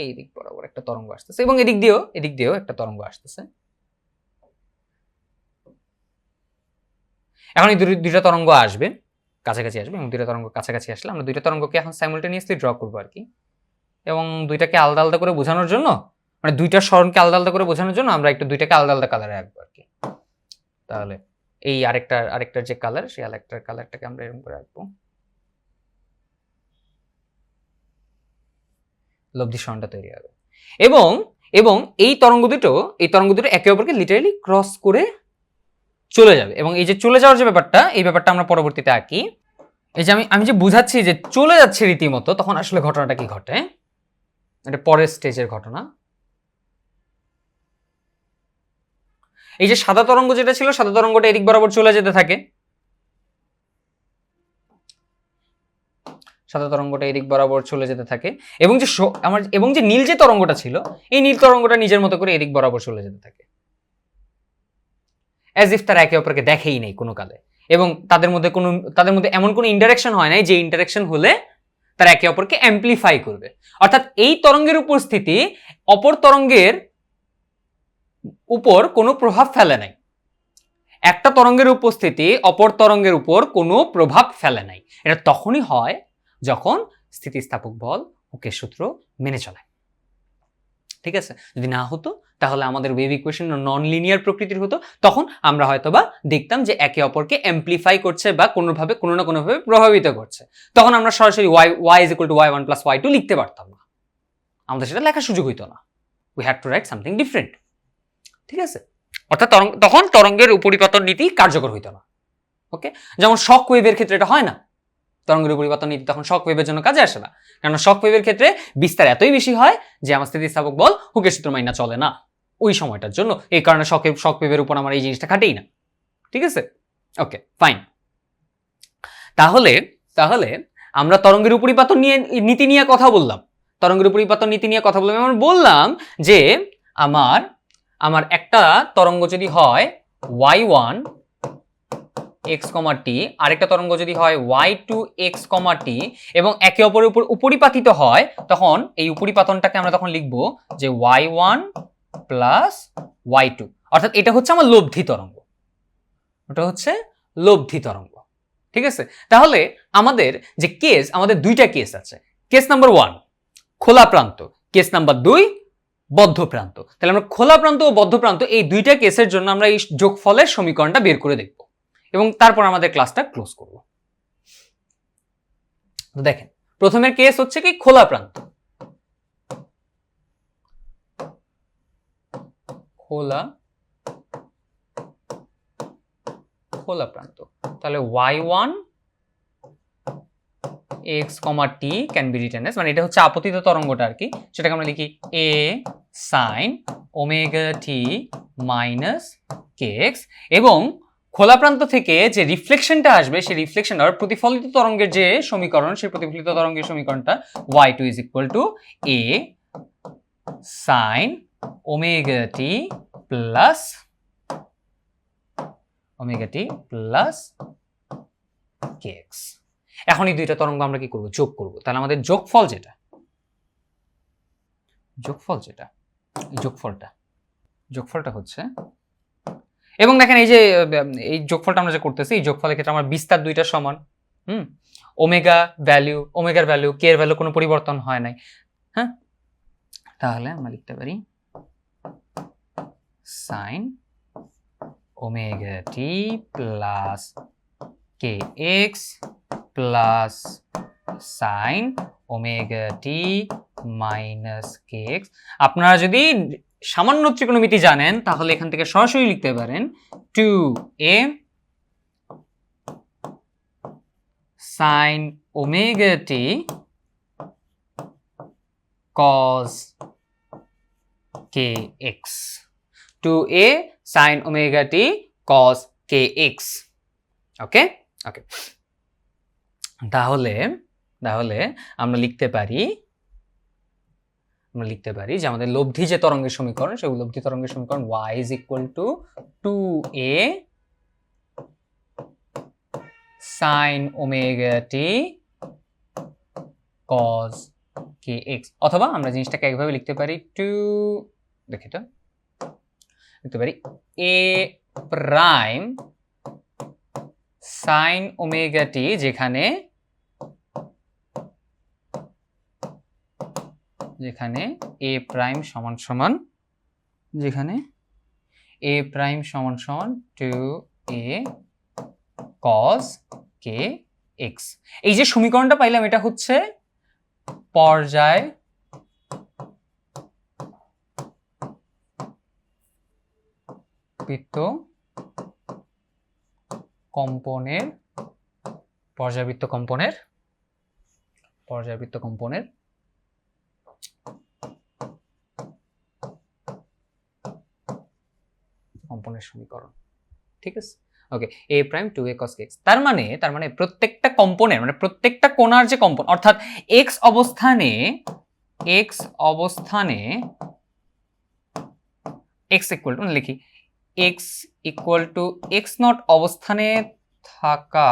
এই দিক বরাবর একটা তরঙ্গ আসতেছে, এবং এদিক দিয়েও একটা তরঙ্গ আসতেছে। এখন এই দুইটা তরঙ্গ আসবে, কাছাকাছি আসবে, এবং দুইটা তরঙ্গ কাছাকাছি আসলে আমরা দুইটা তরঙ্গকে এখন সাইমultaneously ড্র করবো আর কি। এবং দুইটাকে আলাদা আলাদা করে বোঝানোর জন্য, মানে দুইটা সরণকে আলাদা আলাদা করে বোঝানোর জন্য আমরা একটু দুইটাকে আলাদা আলাদা কালারে রাখবো আর কি। তাহলে এই আরেকটার যে কালার, সেই আরেকটার কালারটাকে আমরা এরকম করে রাখবো, লব্ধি সরণটা তৈরি হবে। এবং এই তরঙ্গ দুটো একে অপরকে লিটারালি ক্রস করে চলে যাবে। এবং এই যে চলে যাওয়ার যে ব্যাপারটা, এই ব্যাপারটা আমরা পরবর্তীতে আঁকি। এই যে আমি যে বুঝাচ্ছি যে চলে যাচ্ছে রীতিমতো, তখন আসলে ঘটনাটা কি ঘটে, এটা পরের স্টেজের ঘটনা। এই যে সাদা তরঙ্গ যেটা ছিল, সাদা তরঙ্গটা এদিক বরাবর চলে যেতে থাকে, সাদা তরঙ্গটা এদিক বরাবর চলে যেতে থাকে, এবং যে নীল যে তরঙ্গটা ছিল এই নীল তরঙ্গটা নিজের মতো করে এদিক বরাবর চলে যেতে থাকে, অ্যাজ ইফ তারা একে অপরকে দেখেই নেই কোনো কালে, এবং তাদের মধ্যে এমন কোনো ইন্টারাকশন হয় নাই যে ইন্টারাকশন হলে তারা একে অপরকে অ্যাম্পলিফাই করবে। অর্থাৎ এই তরঙ্গের উপস্থিতি অপর তরঙ্গের উপর কোনো প্রভাব ফেলে নাই, একটা তরঙ্গের উপস্থিতি অপর তরঙ্গের উপর কোনো প্রভাব ফেলে নাই। এটা তখনই হয় যখন স্থিতিস্থাপক বল হুকের সূত্র মেনে চলে। ঠিক আছে, যদি না হতো তাহলে আমাদের ওয়েভ ইকুয়েশন নন লিনিয়ার প্রকৃতির হতো, তখন আমরা হয়তোবা দেখতাম যে একে অপরকে অ্যাম্পলিফাই করছে বা কোনো না কোনোভাবে প্রভাবিত করছে, তখন আমরা সরাসরি y is equal two y1 plus y2 লিখতে পারতাম না, আমাদের সেটা লেখার সুযোগ হইতো না, we had to right something different. ঠিক আছে, অর্থাৎ তখন তরঙ্গের উপরিপতন নীতি কার্যকর হইতো না। ওকে, যেমন শক ওয়েভের ক্ষেত্রে এটা হয় না, তরঙ্গের উপরিপতন নীতি তখন শক ওয়েভের জন্য কাজে আসে না, কারণ শক ওয়েভের ক্ষেত্রে বিস্তার এতই বেশি হয় যে আমার স্থিতিস্থাপক বল হুকের সূত্র মাইনা চলে না ওই সময়টার জন্য, এই কারণে শক ওয়েভের উপর আমার এই জিনিসটা খাটেই না। ঠিক আছে, ওকে ফাইন। তাহলে আমরা তরঙ্গের উপরিপতন নীতি নিয়ে কথা বললাম, আমরা বললাম যে আমার একটা তরঙ্গ যদি হয় y1 x, t, আরেকটা তরঙ্গ যদি হয় y2 x, t এবং একে অপরের উপর উপরিপাতিত হয়, তখন এই উপরিপাতনটাকে আমরা তখন লিখব যে y1 প্লাস y2, অর্থাৎ এটা হচ্ছে আমার লব্ধি তরঙ্গ, ঠিক আছে। তাহলে আমাদের দুইটা কেস আছে, কেস নাম্বার 1 খোলা প্রান্ত, কেস নাম্বার 2 বদ্ধ প্রান্ত। তাহলে আমরা খোলা প্রান্ত ও বদ্ধ প্রান্ত এই দুইটা কেসের জন্য আমরা এই যোগফলের সমীকরণটা বের করে দেখব এবং তারপর আমাদের ক্লাসটা ক্লোজ করব। তো দেখেন, প্রথমের কেস হচ্ছে কি খোলা প্রান্ত, খোলা প্রান্ত। তাহলে y1 x, t can be written as, মানে এটা হচ্ছে আপতিত তরঙ্গটা আর কি, সেটাকে আমরা লিখি a sin omega t minus kx, এবং খোলা প্রান্ত থেকে যে রিফ্লেকশনটা আসবে সেই রিফ্লেকশনটা প্রতিফলিত তরঙ্গের যে সমীকরণ, সেই প্রতিফলিত তরঙ্গের সমীকরণটা y2 is equal to a sin omega t plus kx। এখন এই দুইটা তরঙ্গ আমরা কি করব, যোগ করব। তাহলে আমাদের যোগফলটা হচ্ছে, এবং দেখেন এই যে এই যোগফলটা আমরা যে করতেছি, এই যোগফলের ক্ষেত্রে আমার বিস্তার দুইটা সমান, ওমেগার ভ্যালু কে এর ভ্যালু কোনো পরিবর্তন হয় নাই। হ্যাঁ, তাহলে আমরা লিখতে পারি sin omega t plus kx plus sin omega t minus kx। আপনারা যদি সামান্য ত্রিকোণমিতি জানেন তাহলে এখান থেকে সরাসরি লিখতে পারেন 2a sin omega t cos kx, 2a sin omega t cos kx। ওকে, তাহলে আমরা লিখতে পারি যে আমাদের লব্ধি যে তরঙ্গের সমীকরণ, সেই লব্ধি তরঙ্গের সমীকরণ y is equal to 2a sin omega t cos kx, অথবা আমরা জিনিসটাকে একভাবে লিখতে পারি a prime sin omega t, যেখানে a প্রাইম সমান 2a cos kx। এই যে সমীকরণটা পাইলাম এটা হচ্ছে পর্যায়বৃত্ত কম্পনের সমীকরণ। ঠিক আছে, ওকে এ প্রাইম 2a cos kx, তার মানে প্রত্যেকটা কম্পোনেন্ট মানে প্রত্যেকটা কোণার যে কম্পোনেন্ট অর্থাৎ x অবস্থানে x ইকুয়াল টু লিখি x equal to x not অবস্থানে থাকা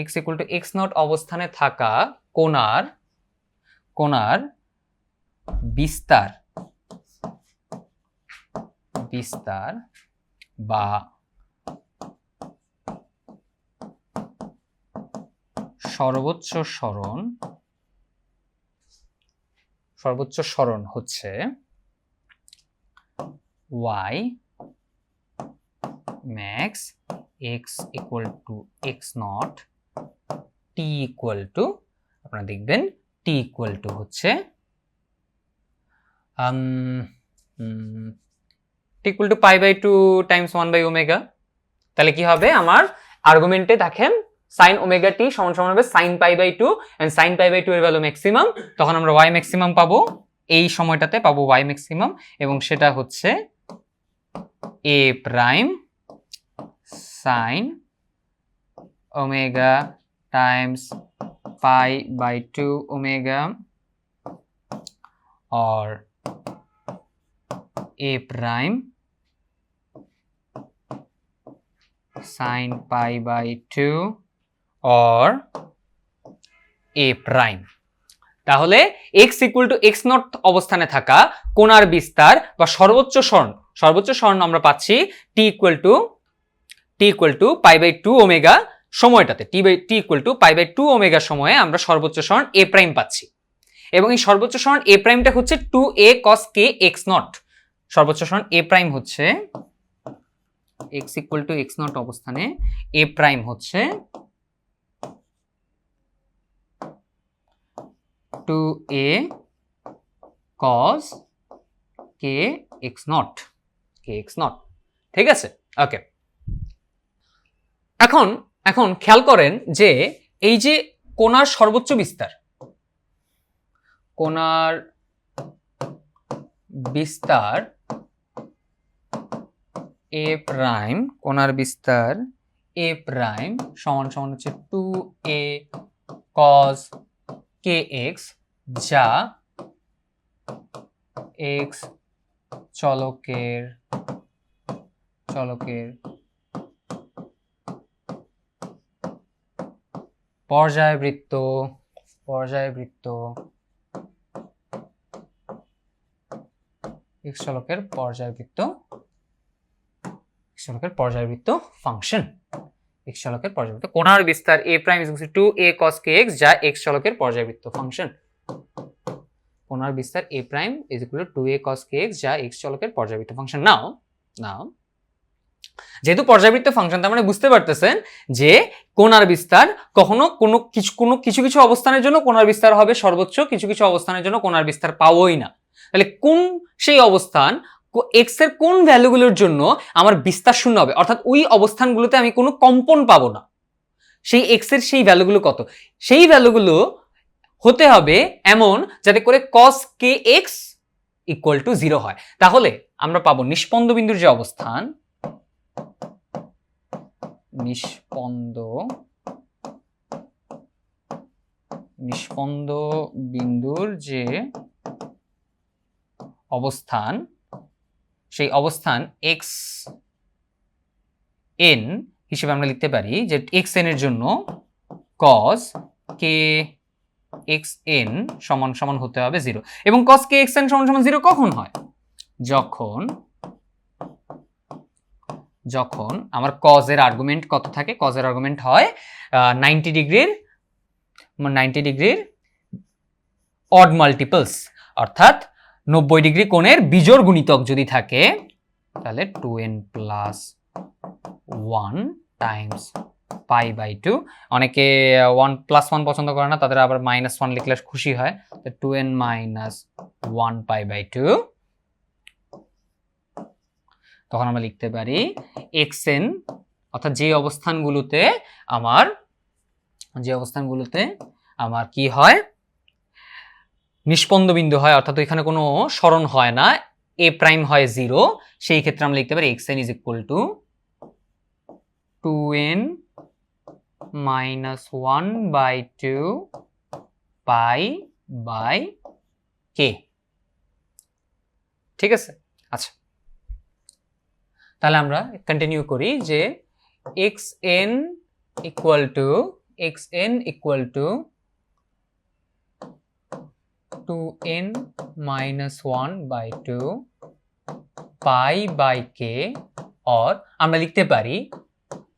x equal to x not অবস্থানে থাকা কোণার বিস্তার বা সর্বোচ্চ সরণ হচ্ছে y max x equal to x naught t equal to আপনারা দেখবেন t equal to হচ্ছে t equal to pi by 2 times 1 by omega। তাহলে কি হবে আমার আর্গুমেন্টে দেখেন sin omega t সমান হবে sin pi by 2 and sin pi by 2 এর ভ্যালু ম্যাক্সিমাম, তখন আমরা y ম্যাক্সিমাম পাবো, এই সময়টাতে পাবো y ম্যাক্সিমাম এবং সেটা হচ্ছে a prime sin omega times pi by 2 omega or a prime sin pi by 2 or a prime। তাহলে x equal to x naught অবস্থানে থাকা কোণার বিস্তার বা সর্বোচ্চ সরণ আমরা পাচ্ছি t equal to pi by 2 omega সময়টাতে t equal to pi by 2 omega সময়ে আমরা সর্বোচ্চ সরণ a প্রাইম পাচ্ছি এবং এই সর্বোচ্চ সরণ a প্রাইমটা হচ্ছে 2a cos k x naught। সর্বোচ্চ সরণ a প্রাইম হচ্ছে x equal to x naught অবস্থানে a প্রাইম হচ্ছে 2a cos k x naught ঠিক আছে ওকে। এখন খেয়াল করেন যে এই যে কোণার সর্বোচ্চ বিস্তার a প্রাইম সমান হচ্ছে 2a cos kx যা x চলকের পর্যায়বৃত্ত x চলকের পর্যায়বৃত্ত ফাংশন কোণার বিস্তার a prime is equal two 2a cos kx যা x চলকের পর্যায়বৃত্ত ফাংশন। কোণার বিস্তার a prime is equal two 2a cos kx যা x চলকের পর্যায়বৃত্ত ফাংশন। নাও যেহেতু পর্যায়বৃত্ত ফাংশন তার মানে বুঝতে পারতেছেন যে কোণার বিস্তার কখনো কিছু অবস্থানের জন্য কোণার বিস্তার হবে সর্বোচ্চ, কিছু অবস্থানের জন্য কোণার বিস্তার পাবোই না। তাহলে কোন সেই অবস্থান x এর কোন ভ্যালুগুলোর জন্য আমার বিস্তার শূন্য হবে, অর্থাৎ ওই অবস্থানগুলোতে আমি কোনো কম্পন পাবো না, সেই x এর সেই ভ্যালুগুলো কত, সেই ভ্যালুগুলো হতে হবে এমন যাতে করে cos kx ইকুয়াল টু 0 হয়। তাহলে আমরা পাবো নিষ্পন্দ বিন্দুর যে অবস্থান নিষ্পন্দ বিন্দুর যে অবস্থান সেই অবস্থান x n হিসেবে আমরা লিখতে পারি যে x n এর জন্য cos k x n সমান হতে হবে 0 এবং cos k x n সমান 0 কখন হয়, যখন আমার cos এর আর্গুমেন্ট কত থাকে, cos এর আর্গুমেন্ট হয় 90 ডিগ্রির অড মাল্টিপলস, অর্থাৎ 90 ডিগ্রি কোণের বিজোড় গুণিতক যদি থাকে তাহলে 2n plus 1 Times pi by 2। অনেকে 1+1 পছন্দ করে না, তাদের আবার -1 লিখলে খুশি হয়, তো 2n মাইনাস 1 পাই বাই 2। তখন আমরা লিখতে পারি xn অর্থাৎ যে অবস্থানগুলোতে আমার কি হয় নিষ্পন্দ বিন্দু হয়, অর্থাৎ এখানে কোনো সরণ হয় না, এ প্রাইম হয় 0, সেই ক্ষেত্রে আমরা লিখতে পারি xn is equal to 2n - 1/2 pi by k. ঠিক আছে, আচ্ছা তাহলে আমরা কন্টিনিউ করি যে xn equal to 2n - 1/2 pi by k, or আমরা লিখতে পারি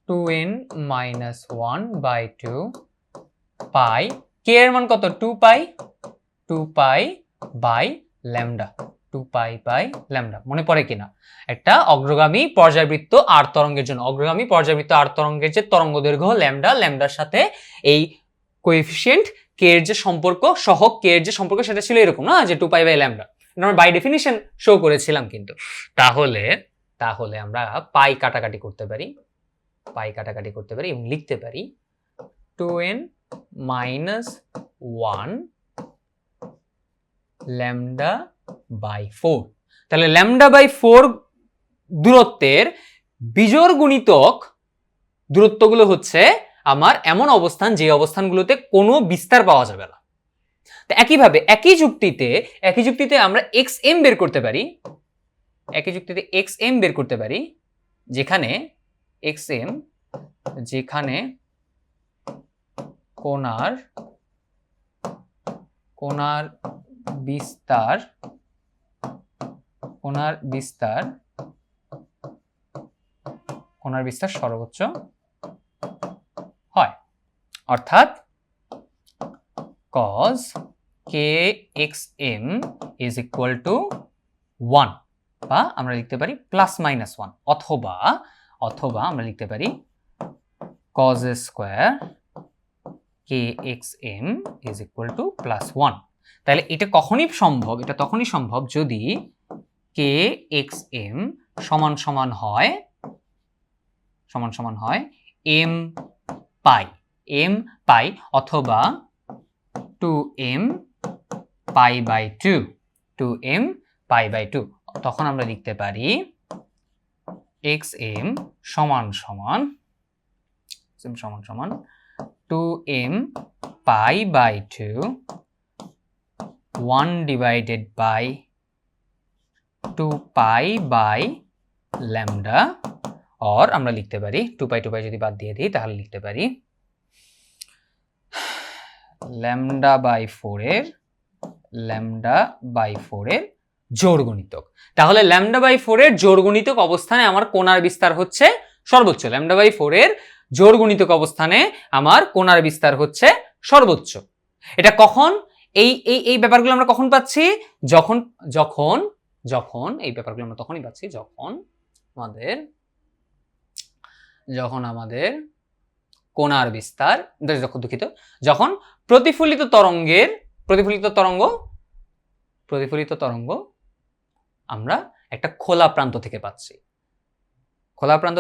2n - 1/2 পাই, কে এর মান কত, 2 pi by lambda, 2 pi by lambda. মনে পড়ে কিনা একটা অগ্রগামী পর্যায়বৃত্ত আর তরঙ্গের জন্য অগ্রগামী পর্যায়বৃত্ত আর তরঙ্গের যে তরঙ্গ দৈর্ঘ্য ল্যামডা, ল্যামডার সাথে এই কোএফিসিয়েন্ট কে এর যে সম্পর্ক, সহগ কে এর যে সম্পর্ক, সেটা ছিল এরকম না যে 2 পাই বাই ল্যামডা, আমরা বাই ডেফিনিশন শো করেছিলাম কিন্তু। তাহলে আমরা পাই কাটাকাটি করতে পারি এবং লিখতে পারি 2n - 1 ল্যামডা বাই 4। তাহলে ল্যামডা বাই 4 দূরত্বের বিজোড় গুণিতক দূরত্বগুলো হচ্ছে আমার এমন অবস্থান যে অবস্থানগুলোতে কোনো বিস্তার পাওয়া যাবে না। তো একইভাবে একই যুক্তিতে আমরা xm বের করতে পারি, যেখানে xm কোণার বিস্তার সর্বোচ্চ হয়, অর্থাৎ cos kxm is equal to 1, বা আমরা লিখতে পারি +-1, অথবা আমরা লিখতে পারি cos square kxm is equal to +1। তাহলে এটা তখনই সম্ভব যদি kxm সমান সমান হয় m পাই অথবা 2m পাই বাই 2, তখন আমরা লিখতে পারি xm সমান 2m pi by 2 1/2 pi by lambda, or আমরা লিখতে পারি 2 পাই যদি বাদ দিয়ে দিই তাহলে লিখতে পারি ল্যামডা বাই 4 এর জোড় গুণিতক। তাহলে ল্যামডা বাই 4 এর জোড় গুণিতক অবস্থানে আমার কোণার বিস্তার হচ্ছে সর্বোচ্চ। ল্যামডা বাই 4 এর জোড় গুণিতক অবস্থানে আমার কোণার বিস্তার হচ্ছে সর্বোচ্চ। এটা কখন, এই ব্যাপারগুলো আমরা কখন পাচ্ছি, যখন এই ব্যাপারগুলো আমরা তখনই পাচ্ছি যখন আমাদের কোণার বিস্তার, যখন প্রতিফলিত তরঙ্গ আমরা একটা খোলা প্রান্ত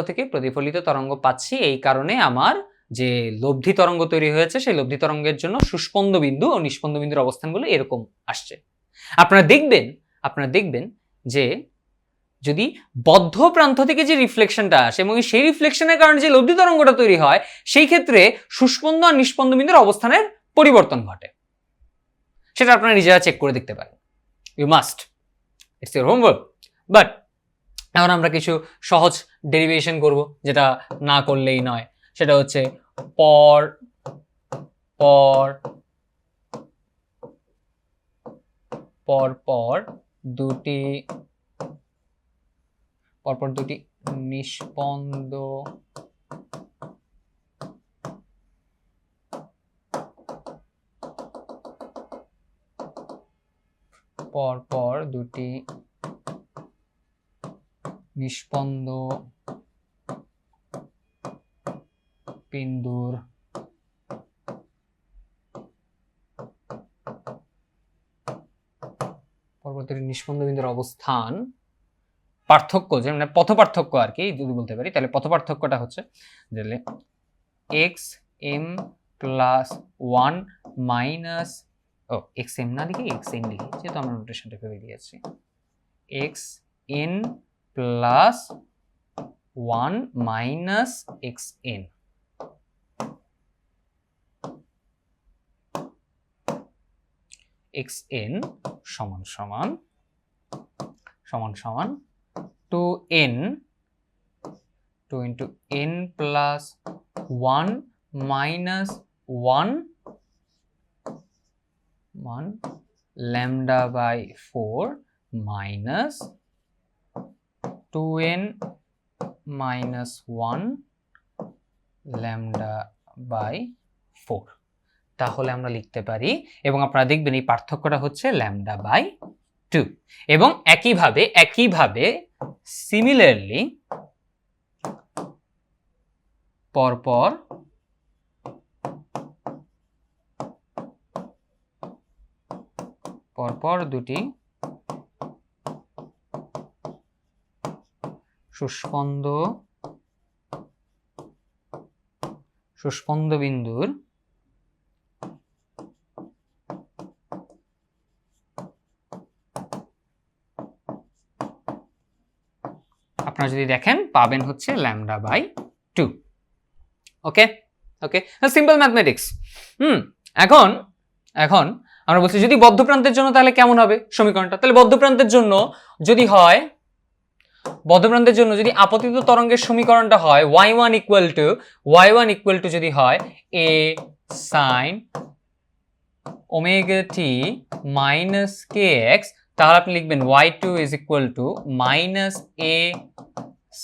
থেকে প্রতিফলিত তরঙ্গ পাচ্ছি। এই কারণে আমার যে লব্ধি তরঙ্গ তৈরি হয়েছে সেই লব্ধি তরঙ্গের জন্য সুস্পন্দ বিন্দু ও নিষ্পন্দ বিন্দুর অবস্থানগুলো এরকম আসছে। আপনারা দেখবেন যে যদি বদ্ধ প্রান্ত থেকে যে রিফ্লেকশনটা আসে এবং সেই রিফ্লেকশনের কারণে যে লব্ধি তরঙ্গটা তৈরি হয়, সেই ক্ষেত্রে সুস্পন্দ আর নিষ্পন্দ বিন্দুর অবস্থানের পরিবর্তন ঘটে। সেটা আপনারা নিজেরা চেক করে দেখতে পারেন। You must, it's your homework. But এখন আমরা কিছু সহজ ডেরিভেশন করব, যেটা না করলেই নয়। সেটা হচ্ছে পরপর দুটি নিষ্পন্দ বিন্দুর নিষ্পন্দ বিন্দুর অবস্থান পার্থক্য, যে মানে পথ পার্থক্য আর কি যদি বলতে পারি, তাহলে পথ পার্থক্যটা হচ্ছে xm + 1 - xm না লিখে xn লিখি, যেহেতু আমরা নোটেশনটা ভেবে দিয়েছি। xn plus 1 minus xn। xn সমান সমান 2n 2 into n plus 1 minus 1 lambda by 4 minus 2n minus 1 lambda by 4। তাহলে আমরা লিখতে পারি, এবং আপনারা দেখবেন এই পার্থক্যটা হচ্ছে lambda by 2। এবং একইভাবে সিমিলারলি পরপর দুটি সুস্পন্দ বিন্দুর আপনারা যদি দেখেন পাবেন হচ্ছে lambda by 2। Okay, simple mathematics. এখন আমরা বলছি যদি বদ্ধ প্রান্তের জন্য তাহলে কেমন হবে সমীকরণটা। তাহলে বদ্ধ প্রান্তের জন্য যদি আপতিত তরঙ্গের সমীকরণটা হয় y1 ইকুয়াল টু যদি হয় a sin omega t minus kx, তাহলে আপনি লিখবেন y2 is equal to minus a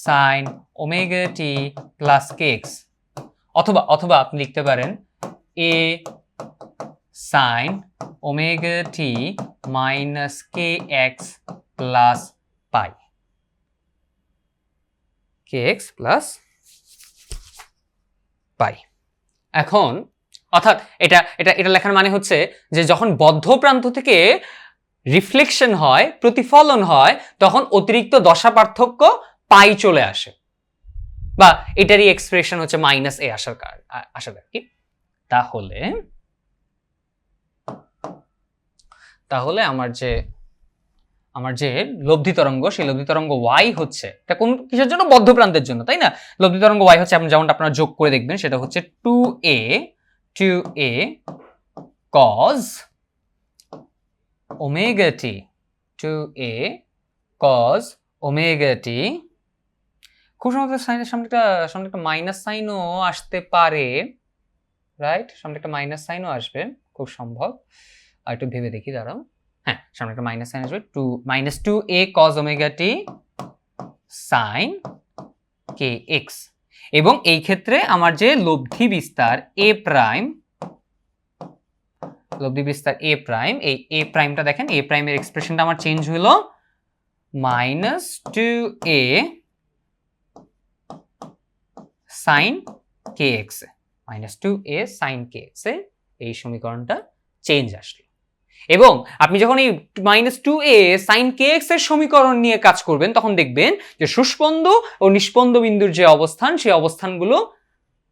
sin omega t plus kx, অথবা আপনি লিখতে পারেন a sin omega t minus kx plus pi, kx plus pi। এখন অর্থাৎ এটা লেখার মানে হচ্ছে যে যখন বদ্ধ প্রান্ত থেকে রিফ্লেকশন হয়, প্রতিফলন হয়, তখন অতিরিক্ত দশা পার্থক্য পাই চলে আসে, বা এটারই এক্সপ্রেশন হচ্ছে মাইনাস এ আসার আর কি। তাহলে আমার যে লব্ধি তরঙ্গ, সেই লব্ধি তরঙ্গ y হচ্ছে, এটা কোন কিসের জন্য? বদ্ধ প্রান্তের জন্য, তাই না? লব্ধি তরঙ্গ y হচ্ছে, যেমনটা আপনারা যোগ করে দেখবেন, সেটা হচ্ছে 2a cos omega t, 2a cos omega t। খুব সম্ভবত সাইনের সামনে একটা মাইনাস সাইনও আসতে পারে, রাইট? সামনে একটা মাইনাস সাইনও আসবে খুব সম্ভব। আর একটু ভেবে দেখি, দাঁড়াও। হ্যাঁ, সামনে একটা মাইনাস সাইন আসবে, -2a cos omega t sin kx। এবং এই ক্ষেত্রে আমার যে লব্ধি বিস্তার a প্রাইম, এই a প্রাইমটা দেখেন, a প্রাইমের এক্সপ্রেশনটা আমার চেঞ্জ হলো -2a sin kx, -2a sin kx এ এই সমীকরণটা চেঞ্জ আসলো। এবং আপনি যখন এই -2a sin kx এর সমীকরণ নিয়ে কাজ করবেন, তখন দেখবেন যে সুস্পন্দ ও নিস্পন্দ বিন্দুর যে অবস্থান, সেই অবস্থানগুলো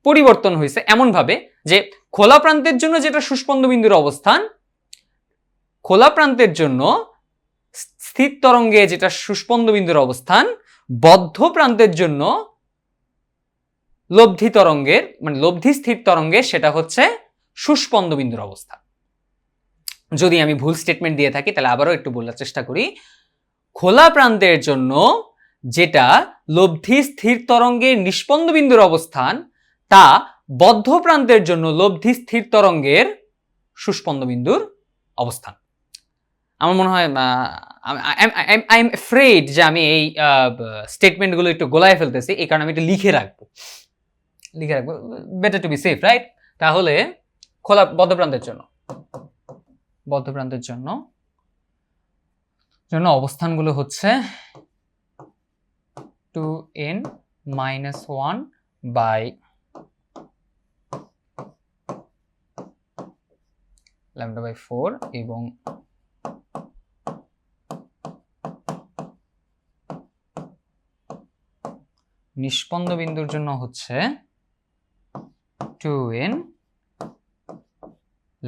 পরিবর্তন হয়েছে এমন ভাবে যে খোলা প্রান্তের জন্য যেটা সুস্পন্দ বিন্দুর অবস্থান, খোলা প্রান্তের জন্য স্থির তরঙ্গে যেটা সুস্পন্দ বিন্দুর অবস্থান, বদ্ধ প্রান্তের জন্য লব্ধি তরঙ্গের লব্ধি স্থির তরঙ্গে সেটা হচ্ছে সুস্পন্দ বিন্দুর অবস্থান। যদি আমি ভুল স্টেটমেন্ট দিয়ে থাকি তাহলে আবারও একটু বলার চেষ্টা করি। খোলা প্রান্তের জন্য যেটা লব্ধি স্থির তরঙ্গের নিস্পন্দ বিন্দুর অবস্থান, তা বদ্ধ প্রান্তের জন্য লব্ধি স্থির তরঙ্গের সুস্পন্দ বিন্দুর অবস্থান। আমার মনে হয় আই এম অ্যাফ্রেড যে আমি এই স্টেটমেন্টগুলো একটু গোলায় ফেলতেছি, এই কারণে আমি একটু লিখে রাখবো, better to be safe, right? তাহলে খোলা বদ্ধ প্রান্তের জন্য অবস্থানগুলো হচ্ছে 2n - 1 by lambda by 4 এবং নিস্পন্দ বিন্দুর জন্য হচ্ছে 2n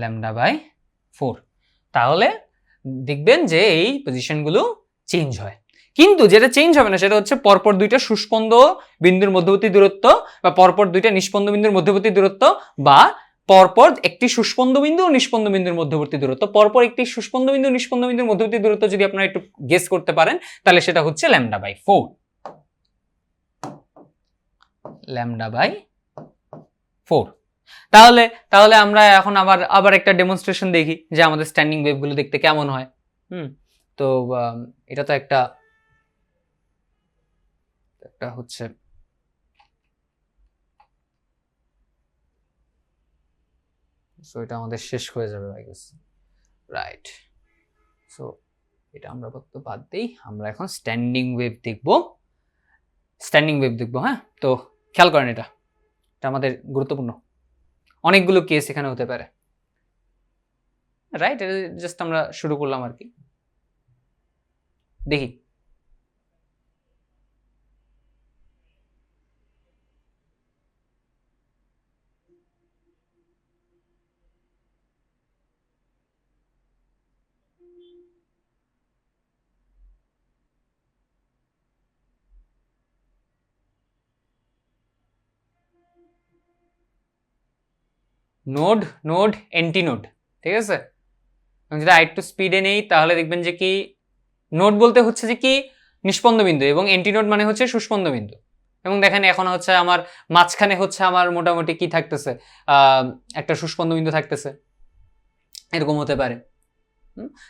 lambda by 4। তাহলে দেখবেন যে এই পজিশনগুলো চেঞ্জ হয়, কিন্তু যেটা চেঞ্জ হবে না সেটা হচ্ছে পরপর দুইটা সুস্পন্দ বিন্দুর মধ্যবর্তী দূরত্ব বা পরপর দুইটা নিষ্পন্দ বিন্দুর মধ্যবর্তী দূরত্ব বা পরপর একটি সুস্পন্দ বিন্দু ও নিষ্পন্দ বিন্দুর মধ্যবর্তী দূরত্ব। পরপর একটি সুস্পন্দ বিন্দু নিষ্পন্দ বিন্দুর মধ্যবর্তী দূরত্ব যদি আপনারা একটু গেস করতে পারেন তাহলে সেটা হচ্ছে λ/4। λ/4। তাহলে তাহলে আমরা এখন আবার একটা ডেমনস্ট্রেশন দেখি যে আমাদের স্ট্যান্ডিং ওয়েভগুলো দেখতে কেমন হয়। তো এটা তো একটা হচ্ছে সো এটা আমাদের শেষ হয়ে যাবে আই গেস, রাইট। সো এটা আমরা আপাতত বাদ দেই, আমরা এখন স্ট্যান্ডিং ওয়েভ দেখব। হ্যাঁ, তো খেয়াল করেন এটা আমাদের গুরুত্বপূর্ণ, অনেকগুলো কেস এখানে হতে পারে, রাইট। এটা জাস্ট আমরা শুরু করলাম আর কি, দেখি। নোড নোড এন্টিনোড, ঠিক আছে। যদি আরেকটু স্পিডে নেই তাহলে দেখবেন যে কি নোড বলতে হচ্ছে যে কি নিষ্পন্দ বিন্দু এবং এন্টিনোড মানে হচ্ছে সুস্পন্দ বিন্দু। এবং দেখেন এখন হচ্ছে আমার মাঝখানে হচ্ছে আমার মোটামুটি কি থাকতেছে, একটা সুস্পন্দ বিন্দু থাকতেছে, এরকম হতে পারে।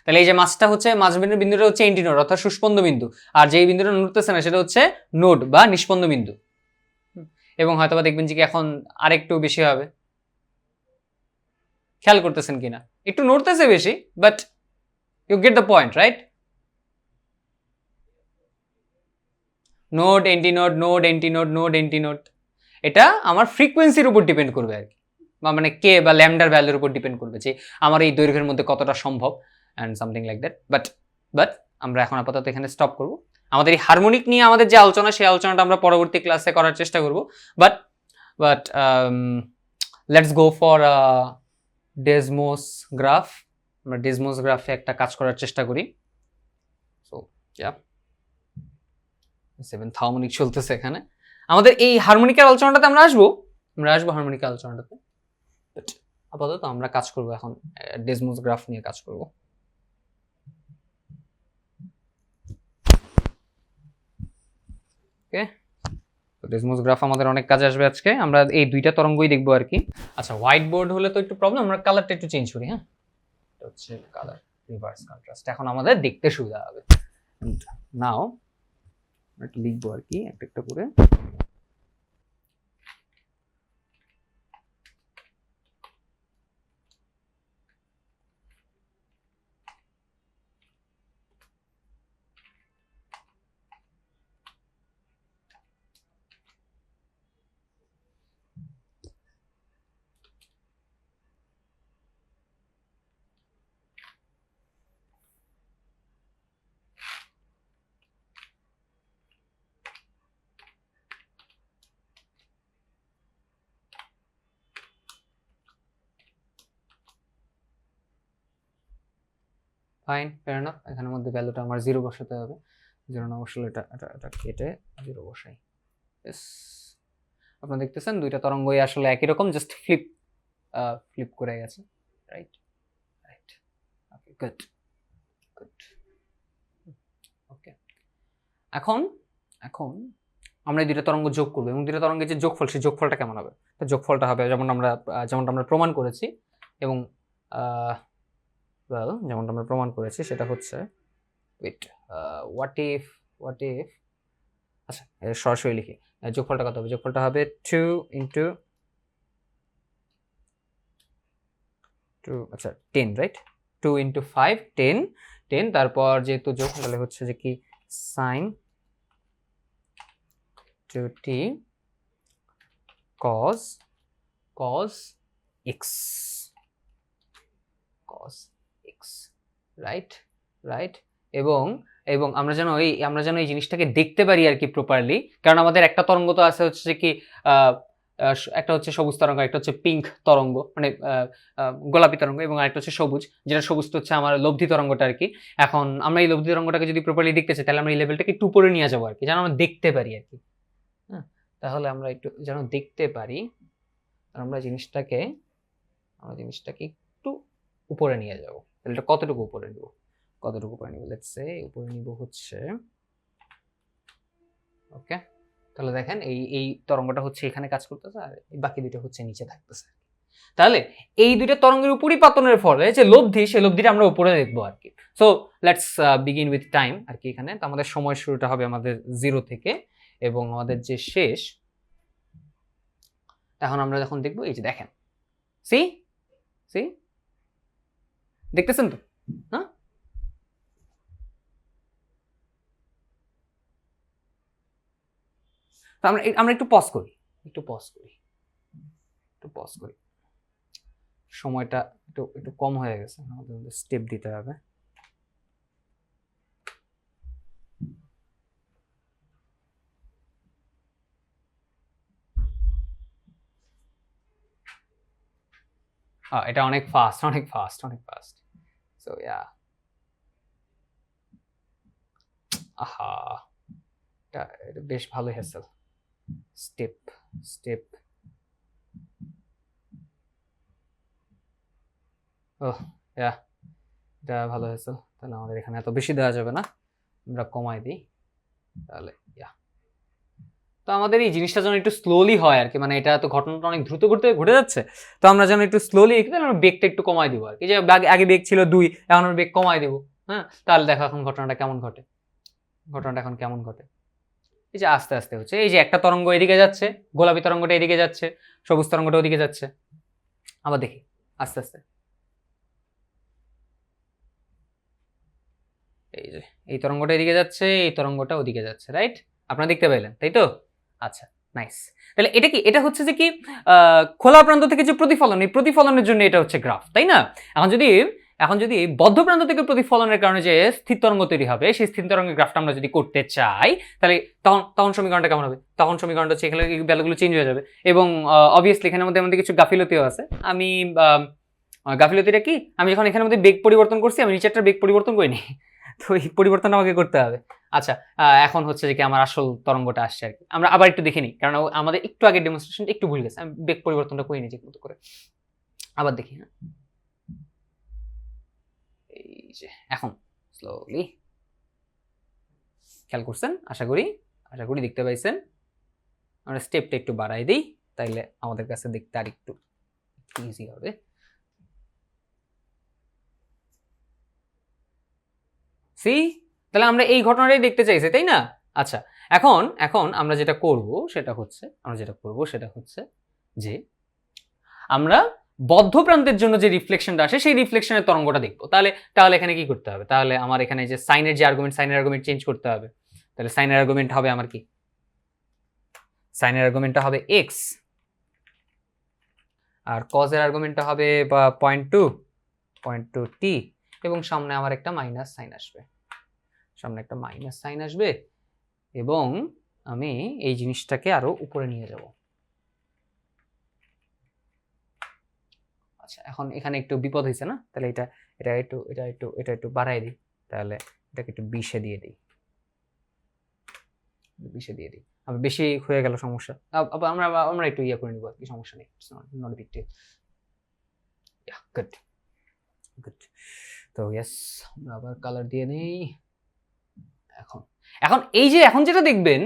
তাহলে এই যে মাছটা হচ্ছে মাঝবিন্দুর বিন্দুটা হচ্ছে এন্টিনোড অর্থাৎ সুস্পন্দ বিন্দু, আর যেই বিন্দুটা নড়তেছে না সেটা হচ্ছে নোড বা নিষ্পন্দ বিন্দু। এবং হয়তোবা দেখবেন যে কি এখন আরেকটু বেশি হবে, খেয়াল করতেছেন কিনা, একটু নড়তেছে বেশি, but you get the point, right. Node antinode, node antinode, node antinode, এটা আমার ফ্রিকোয়েন্সির উপর ডিপেন্ড করবে আর কি, মানে কে বা ল্যামডার ভ্যালুর উপর ডিপেন্ড করবে যে আমার এই দৈর্ঘ্যের মধ্যে কতটা সম্ভব and something like that. But আমরা এখন আপাতত এখানে স্টপ করব। আমাদের এই হারমোনিক নিয়ে আমাদের যে আলোচনা, সেই আলোচনাটা আমরা পরবর্তী ক্লাসে করার চেষ্টা করব। But let's go for Desmos graph. আমরা ডেসমোস গ্রাফে একটা কাজ করার চেষ্টা করি। সো ইয়া, 7th হারমোনিক চলতেছে এখানে। আমাদের এই হারমোনিকের আলোচনাটাতে আমরা আসবো হারমোনিকের আলোচনাটাতে। বাট আপাতত আমরা কাজ করব এখন ডেসমোস গ্রাফ নিয়ে কাজ করব। ওকে, তো ডেসমোস গ্রাফ আমাদের অনেক কাজে আসবে আজকে। আমরা এই দুইটা তরঙ্গই দেখবো আর কি। আচ্ছা, হোয়াইট বোর্ড হলে তো একটু প্রবলেম, আমরা কালারটা একটু চেঞ্জ করি। হ্যাঁ, এটা হচ্ছে কালার রিভার্স কন্ট্রাস্ট, এখন আমাদের দেখতে সুবিধা হবে। নাও একটু লিখবো আর কি একটা একটা করে। Fine, fair enough. এখানের মধ্যে ভ্যালুটা আমার 0 বসাতে হবে। 0 না বসালে এটা কেটে 0 বসাই। ইয়েস, আপনারা দেখতেছেন দুইটা তরঙ্গই আসলে একই রকম, জাস্ট ফ্লিপ করে গেছে, রাইট। ওকে, গুড। ওকে, এখন আমরা এই দুইটা তরঙ্গ যোগ করবো এবং দুইটা তরঙ্গের যে যোগফল, সেই যোগফলটা কেমন হবে? তো যোগফলটা হবে যেমনটা আমরা প্রমাণ করেছি, এবং যেমনটা আমরা প্রমাণ করেছি সেটা হচ্ছে হোয়াট ইফ আচ্ছা সরাসরি লিখি। যোগফলটা কত হবে? যোগফলটা হবে 2 ইন্টু 2, আচ্ছা 10, রাইট। 2 ইন্টু 5 10, তারপর যেহেতু যোগ তাহলে হচ্ছে যে কি sign 2t cos x, right. এবং আমরা যেন এই জিনিসটাকে দেখতে পারি আর কি প্রপারলি, কারণ আমাদের একটা তরঙ্গ তো আছে হচ্ছে যে কি একটা হচ্ছে সবুজ তরঙ্গ, একটা হচ্ছে পিঙ্ক তরঙ্গ, মানে গোলাপি তরঙ্গ, এবং আরেকটা হচ্ছে সবুজ, যেটা সবুজটা হচ্ছে আমার লব্ধি তরঙ্গটা আর কি। এখন আমরা এই লব্ধি তরঙ্গটাকে যদি প্রপারলি দেখতে চাই, তাহলে আমরা এই লেভেলটাকে একটু উপরে নিয়ে যাবো আর কি, যেন আমরা দেখতে পারি আর কি। হ্যাঁ, তাহলে আমরা একটু যেন দেখতে পারি, আমরা জিনিসটাকে একটু উপরে নিয়ে যাবো। তাহলে এটা কতটুকু উপরে নিব, লেটস সে উপরে নিব হচ্ছে, ওকে। তাহলে দেখেন এই তরঙ্গটা হচ্ছে এখানে কাজ করতেছে, আর এই বাকি দুটো হচ্ছে নিচে থাকতেছে। তাহলে এই দুইটা তরঙ্গের পরিপাতনের ফলে যে লব্ধি, সেই লব্ধিটা আমরা উপরে দেখবো আর কি। So let's begin with time আর কি। এখানে তো আমাদের সময় শুরুটা হবে আমাদের 0 থেকে, এবং আমাদের যে শেষ, এখন আমরা যখন দেখবো, এই যে দেখেন, সি দেখতেছেন তো? হ্যাঁ, তো আমরা একটু পজ করি, সময়টা একটু কম হয়ে গেছে, আমাদের স্টেপ দিতে হবে। এটা অনেক ফাস্ট। সো ইয়া, আহা, এটা বেশ ভালো হ্যাসেল। স্টেপ ইয়া, এটা ভালো হ্যাসেল। তাহলে আমাদের এখানে এত বেশি দেওয়া যাবে না, আমরা কমাই দিই তাহলে। ইয়া, তো আমাদের এই জিনিসটা যেন একটু স্লোলি হয় আর কি, মানে এটা তো ঘটনাটা অনেক দ্রুত ঘটে যাচ্ছে, তো আমরা যেন একটু স্লোলি, আমরা বেগটা একটু কমাই দিব আর কি। যে আগে বেগ ছিল 2, এখন আমরা বেগ কমাই দেবো। হ্যাঁ, তাহলে দেখো এখন ঘটনাটা কেমন ঘটে। এই যে আস্তে আস্তে হচ্ছে, এই যে একটা তরঙ্গ এদিকে যাচ্ছে, গোলাপি তরঙ্গটা এদিকে যাচ্ছে, সবুজ তরঙ্গটা ওদিকে যাচ্ছে। আবার দেখি আস্তে আস্তে, এই যে এই তরঙ্গটা এদিকে যাচ্ছে, এই তরঙ্গটা ওদিকে যাচ্ছে, রাইট? আপনারা দেখতে পাইলেন, তাই তো? আচ্ছা, নাইস। তাহলে এটা কি, এটা হচ্ছে যে কি, খোলা প্রান্ত থেকে যে প্রতিফলন, এই প্রতিফলনের জন্য এটা হচ্ছে গ্রাফ, তাই না? এখন যদি বদ্ধ প্রান্ত থেকে প্রতিফলনের কারণে যে স্থির তরঙ্গ তৈরি হবে, সেই স্থির তরঙ্গের গ্রাফটা আমরা যদি করতে চাই, তাহলে তখন সমীকরণটা কেমন হবে? তখন সমীকরণটা হচ্ছে এখানে ভ্যালুগুলো চেঞ্জ হয়ে যাবে, এবং অবভিয়াসলি এখানের মধ্যে কিছু গাফিলতিও আছে। আমি গাফিলতিটা কি, আমি যখন এখানের মধ্যে বেগ পরিবর্তন করছি, আমি নিচেরটা বেগ পরিবর্তন করিনি, তো এই পরিবর্তনটা আমাকে করতে হবে। আচ্ছা, এখন হচ্ছে যে কি আমার আসল তরঙ্গটা আসছে আর কি। আমরা আবার একটু দেখে নিই, কারণ আমাদের একটু আগে ডেমনস্ট্রেশন একটু ভুল গেছে, আমি বেগ পরিবর্তনটা করিনি ঠিক মতো করে। আবার দেখি, হ্যাঁ, এই যে এখন স্লোলি, খেয়াল করছেন? আশা করি দেখতে পাইছেন। আমরা স্টেপটা একটু বাড়াই দিই, তাইলে আমাদের কাছে দেখতে আর একটু ইজি হবে। সি, তাহলে আমরা এই ঘটনাটাই দেখতে চাইছি, তাই না? আচ্ছা, এখন আমরা যেটা করব সেটা হচ্ছে যে আমরা বদ্ধ প্রান্তের জন্য যে রিফ্লেকশনটা আসে, সেই রিফ্লেকশনের তরঙ্গটা দেখব। তাহলে এখানে কি করতে হবে? তাহলে আমার এখানে যে সাইনের যে আর্গুমেন্ট, সাইনের আর্গুমেন্ট চেঞ্জ করতে হবে। তাহলে সাইনের আর্গুমেন্ট হবে আমার কি? সাইনের আর্গুমেন্টটা হবে x, আর কজের আর্গুমেন্টটা হবে 0.2 t, এবং সামনে আমার একটা মাইনাস সাইন আসবে, এবং আমি এই জিনিসটাকে আরো উপরে নিয়ে যাব। আচ্ছা, এখন এখানে একটু বিপদ হয়েছে না? তাহলে এটা একটু বাড়াই দিই, তাহলে এটাকে একটু 20-এ দিয়ে দিই। আবার বেশি হয়ে গেল সমস্যা, আবার আমরা একটু ইয়ে করে নিব আর কি, সমস্যা নেই, not big deal. Yeah, good. তো ইয়েস, আমরা আবার কালার দিয়ে নেই। এখন এই যে এখন যেটা দেখবেন,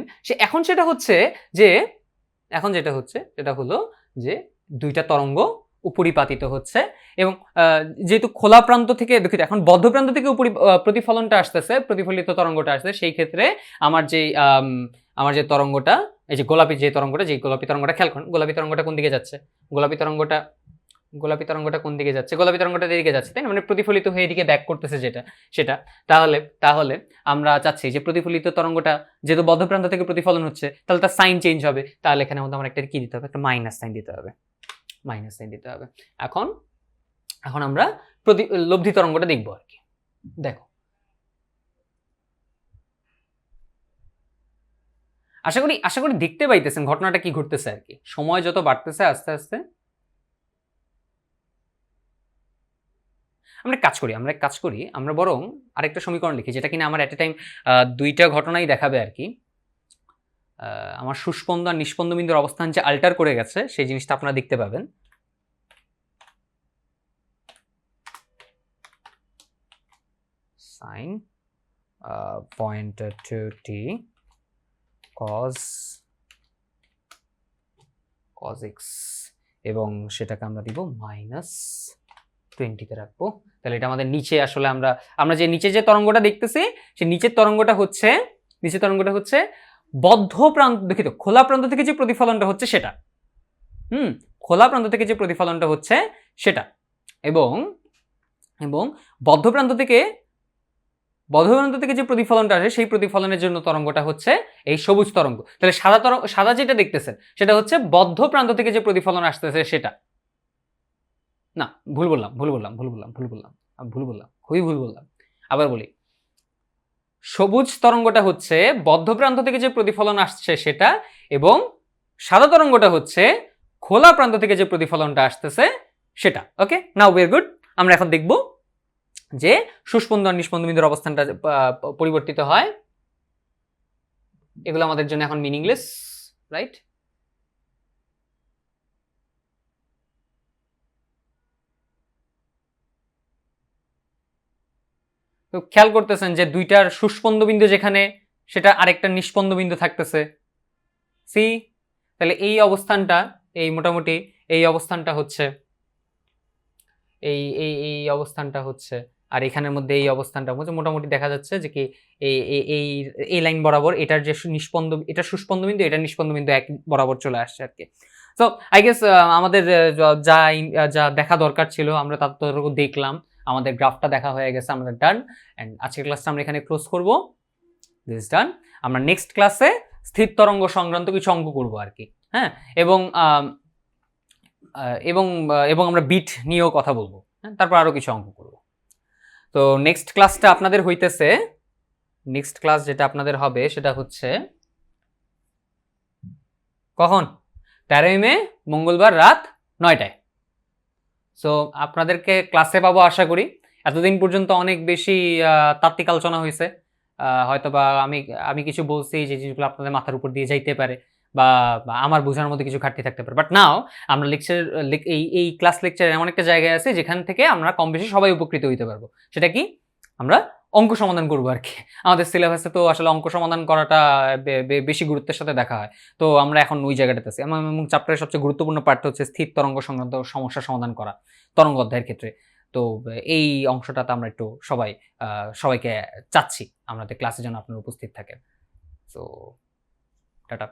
সেটা হচ্ছে যেটা হলো যে দুইটা তরঙ্গ উপরিপাতিত হচ্ছে, এবং যেহেতু খোলা প্রান্ত থেকে দুঃখিত, এখন বদ্ধ প্রান্ত থেকে প্রতিফলনটা আসতেছে, প্রতিফলিত তরঙ্গটা আসছে, সেই ক্ষেত্রে আমার যে তরঙ্গটা, এই যে গোলাপি তরঙ্গটা খেয়াল করুন, গোলাপি তরঙ্গটা কোন দিকে যাচ্ছে? গোলাপি তরঙ্গটা কোন দিকে যাচ্ছে? গোলাপি তরঙ্গটা এদিকে যাচ্ছে, তাই না? মানে প্রতিফলিত হয়ে এদিকে ব্যাক করতেছে সেটা। তাহলে আমরা চাচ্ছি যে প্রতিফলিত তরঙ্গটা যেহেতু বদ্ধ প্রান্ত থেকে প্রতিফলন হচ্ছে, তাহলে তার সাইন চেঞ্জ হবে। তাহলে এখানে মধ্যে আমরা একটা কি দিতে হবে? একটা মাইনাস সাইন দিতে হবে। এখন আমরা লব্ধি তরঙ্গটা দেখবো আর কি। দেখো, আশা করি দেখতে পাইতেছেন ঘটনাটা কি ঘটতেছে আর কি। সময় যত বাড়তেছে আস্তে আস্তে আমরা এক কাজ করি, আমরা বরং আরেকটা সমীকরণ লিখি যেটা কিনা আমার এট এ টাইম দুইটা ঘটনাই দেখাবে আর কি। আমার সুস্পন্দ আর নিষ্পন্দ বিন্দুর অবস্থান যে আল্টার করে গেছে সেই জিনিসটা আপনারা দেখতে পাবেন। সাইন (2t cos x) এবং সেটাকে আমরা দিব -20 তে রাখবো। তাহলে এটা আমাদের নিচে আসলে আমরা যে নিচে যে তরঙ্গটা দেখতেছি সেই নিচের তরঙ্গটা হচ্ছে বদ্ধ প্রান্ত, দেখিত খোলা প্রান্ত থেকে যে প্রতিফলনটা হচ্ছে সেটা, খোলা প্রান্ত থেকে যে প্রতিফলনটা হচ্ছে সেটা, এবং বদ্ধ প্রান্ত থেকে যে প্রতিফলনটা আসে সেই প্রতিফলনের জন্য তরঙ্গটা হচ্ছে এই সবুজ তরঙ্গ। তাহলে সাদা যেটা দেখতেছেন সেটা হচ্ছে বদ্ধ প্রান্ত থেকে যে প্রতিফলন আসতেছে সেটা। না, ভুল বললাম, খুবই ভুল বললাম। আবার বলি, সবুজ তরঙ্গটা হচ্ছে বদ্ধ প্রান্ত থেকে যে প্রতিফলন আসছে সেটা, এবং সাদা তরঙ্গটা হচ্ছে খোলা প্রান্ত থেকে যে প্রতিফলনটা আসতেছে সেটা। ওকে, নাও উই আর গুড। আমরা এখন দেখব যে সুস্পন্দ আর নিষ্পন্দ বিন্দুর অবস্থানটা পরিবর্তিত হয়। এগুলো আমাদের জন্য এখন মিনিংলেস, রাইট? তো খেয়াল করতেছেন যে দুইটার সুস্পন্দ বিন্দু যেখানে সেটা আরেকটা নিষ্পন্দ বিন্দু থাকতেছে। সি, তাহলে এই অবস্থানটা, এই মোটামুটি এই অবস্থানটা হচ্ছে এই অবস্থানটা হচ্ছে, আর এখানের মধ্যে এই অবস্থানটা হচ্ছে মোটামুটি দেখা যাচ্ছে যে কি এই লাইন বরাবর এটার যে এটা সুস্পন্দ বিন্দু, এটা নিষ্পন্দ বিন্দু এক বরাবর চলে আসছে আর কি। সো আই গেস আমাদের যা দেখা দরকার ছিল আমরা ততটুকু দেখলাম, আমাদের গ্রাফটা দেখা হয়ে গেছে, আমাদের ডান। অ্যান্ড আজকের ক্লাসটা আমরা এখানে ক্লোজ করব। This done. আমরা নেক্সট ক্লাসে স্থির তরঙ্গ সংক্রান্ত কিছু অঙ্ক করব আর কি, হ্যাঁ, এবং আমরা বিট নিয়েও কথা বলবো, হ্যাঁ, তারপর আরো কিছু অঙ্ক করব। তো নেক্সট ক্লাসটা আপনাদের হইতেছে, নেক্সট ক্লাস যেটা আপনাদের হবে সেটা হচ্ছে কখন? 13ই মে মঙ্গলবার রাত 9টায়। সো আপনাদেরকে ক্লাসে পাবো আশা করি। এতদিন পর্যন্ত অনেক বেশি তাত্ত্বিক আলোচনা হয়েছে, হয়তোবা আমি কিছু বলছি যে জিনিসগুলো আপনাদের মাথার উপর দিয়ে যাইতে পারে, বা আমার বোঝার মধ্যে কিছু ঘাটতি থাকতে পারে, বাট নাও আমরা এই ক্লাস লেকচারের এমন একটা জায়গায় আছে যেখান থেকে আমরা কম বেশি সবাই উপকৃত হইতে পারবো। সেটা কি? আমরা অঙ্ক সমাধান করবো আর কি। আমাদের সিলেবাসে তো আসলে অঙ্ক সমাধান করাটা বেশি গুরুত্বের সাথে দেখা হয়, তো আমরা এখন ওই জায়গাটাতে আছি। এবং চ্যাপ্টারের সবচেয়ে গুরুত্বপূর্ণ পার্ট হচ্ছে স্থির তরঙ্গ সংক্রান্ত সমস্যা সমাধান করা তরঙ্গ অধ্যায়ের ক্ষেত্রে। তো এই অংশটাতে আমরা একটু সবাইকে চাচ্ছি আমাদের ক্লাসে যেন আপনারা উপস্থিত থাকেন। So tata.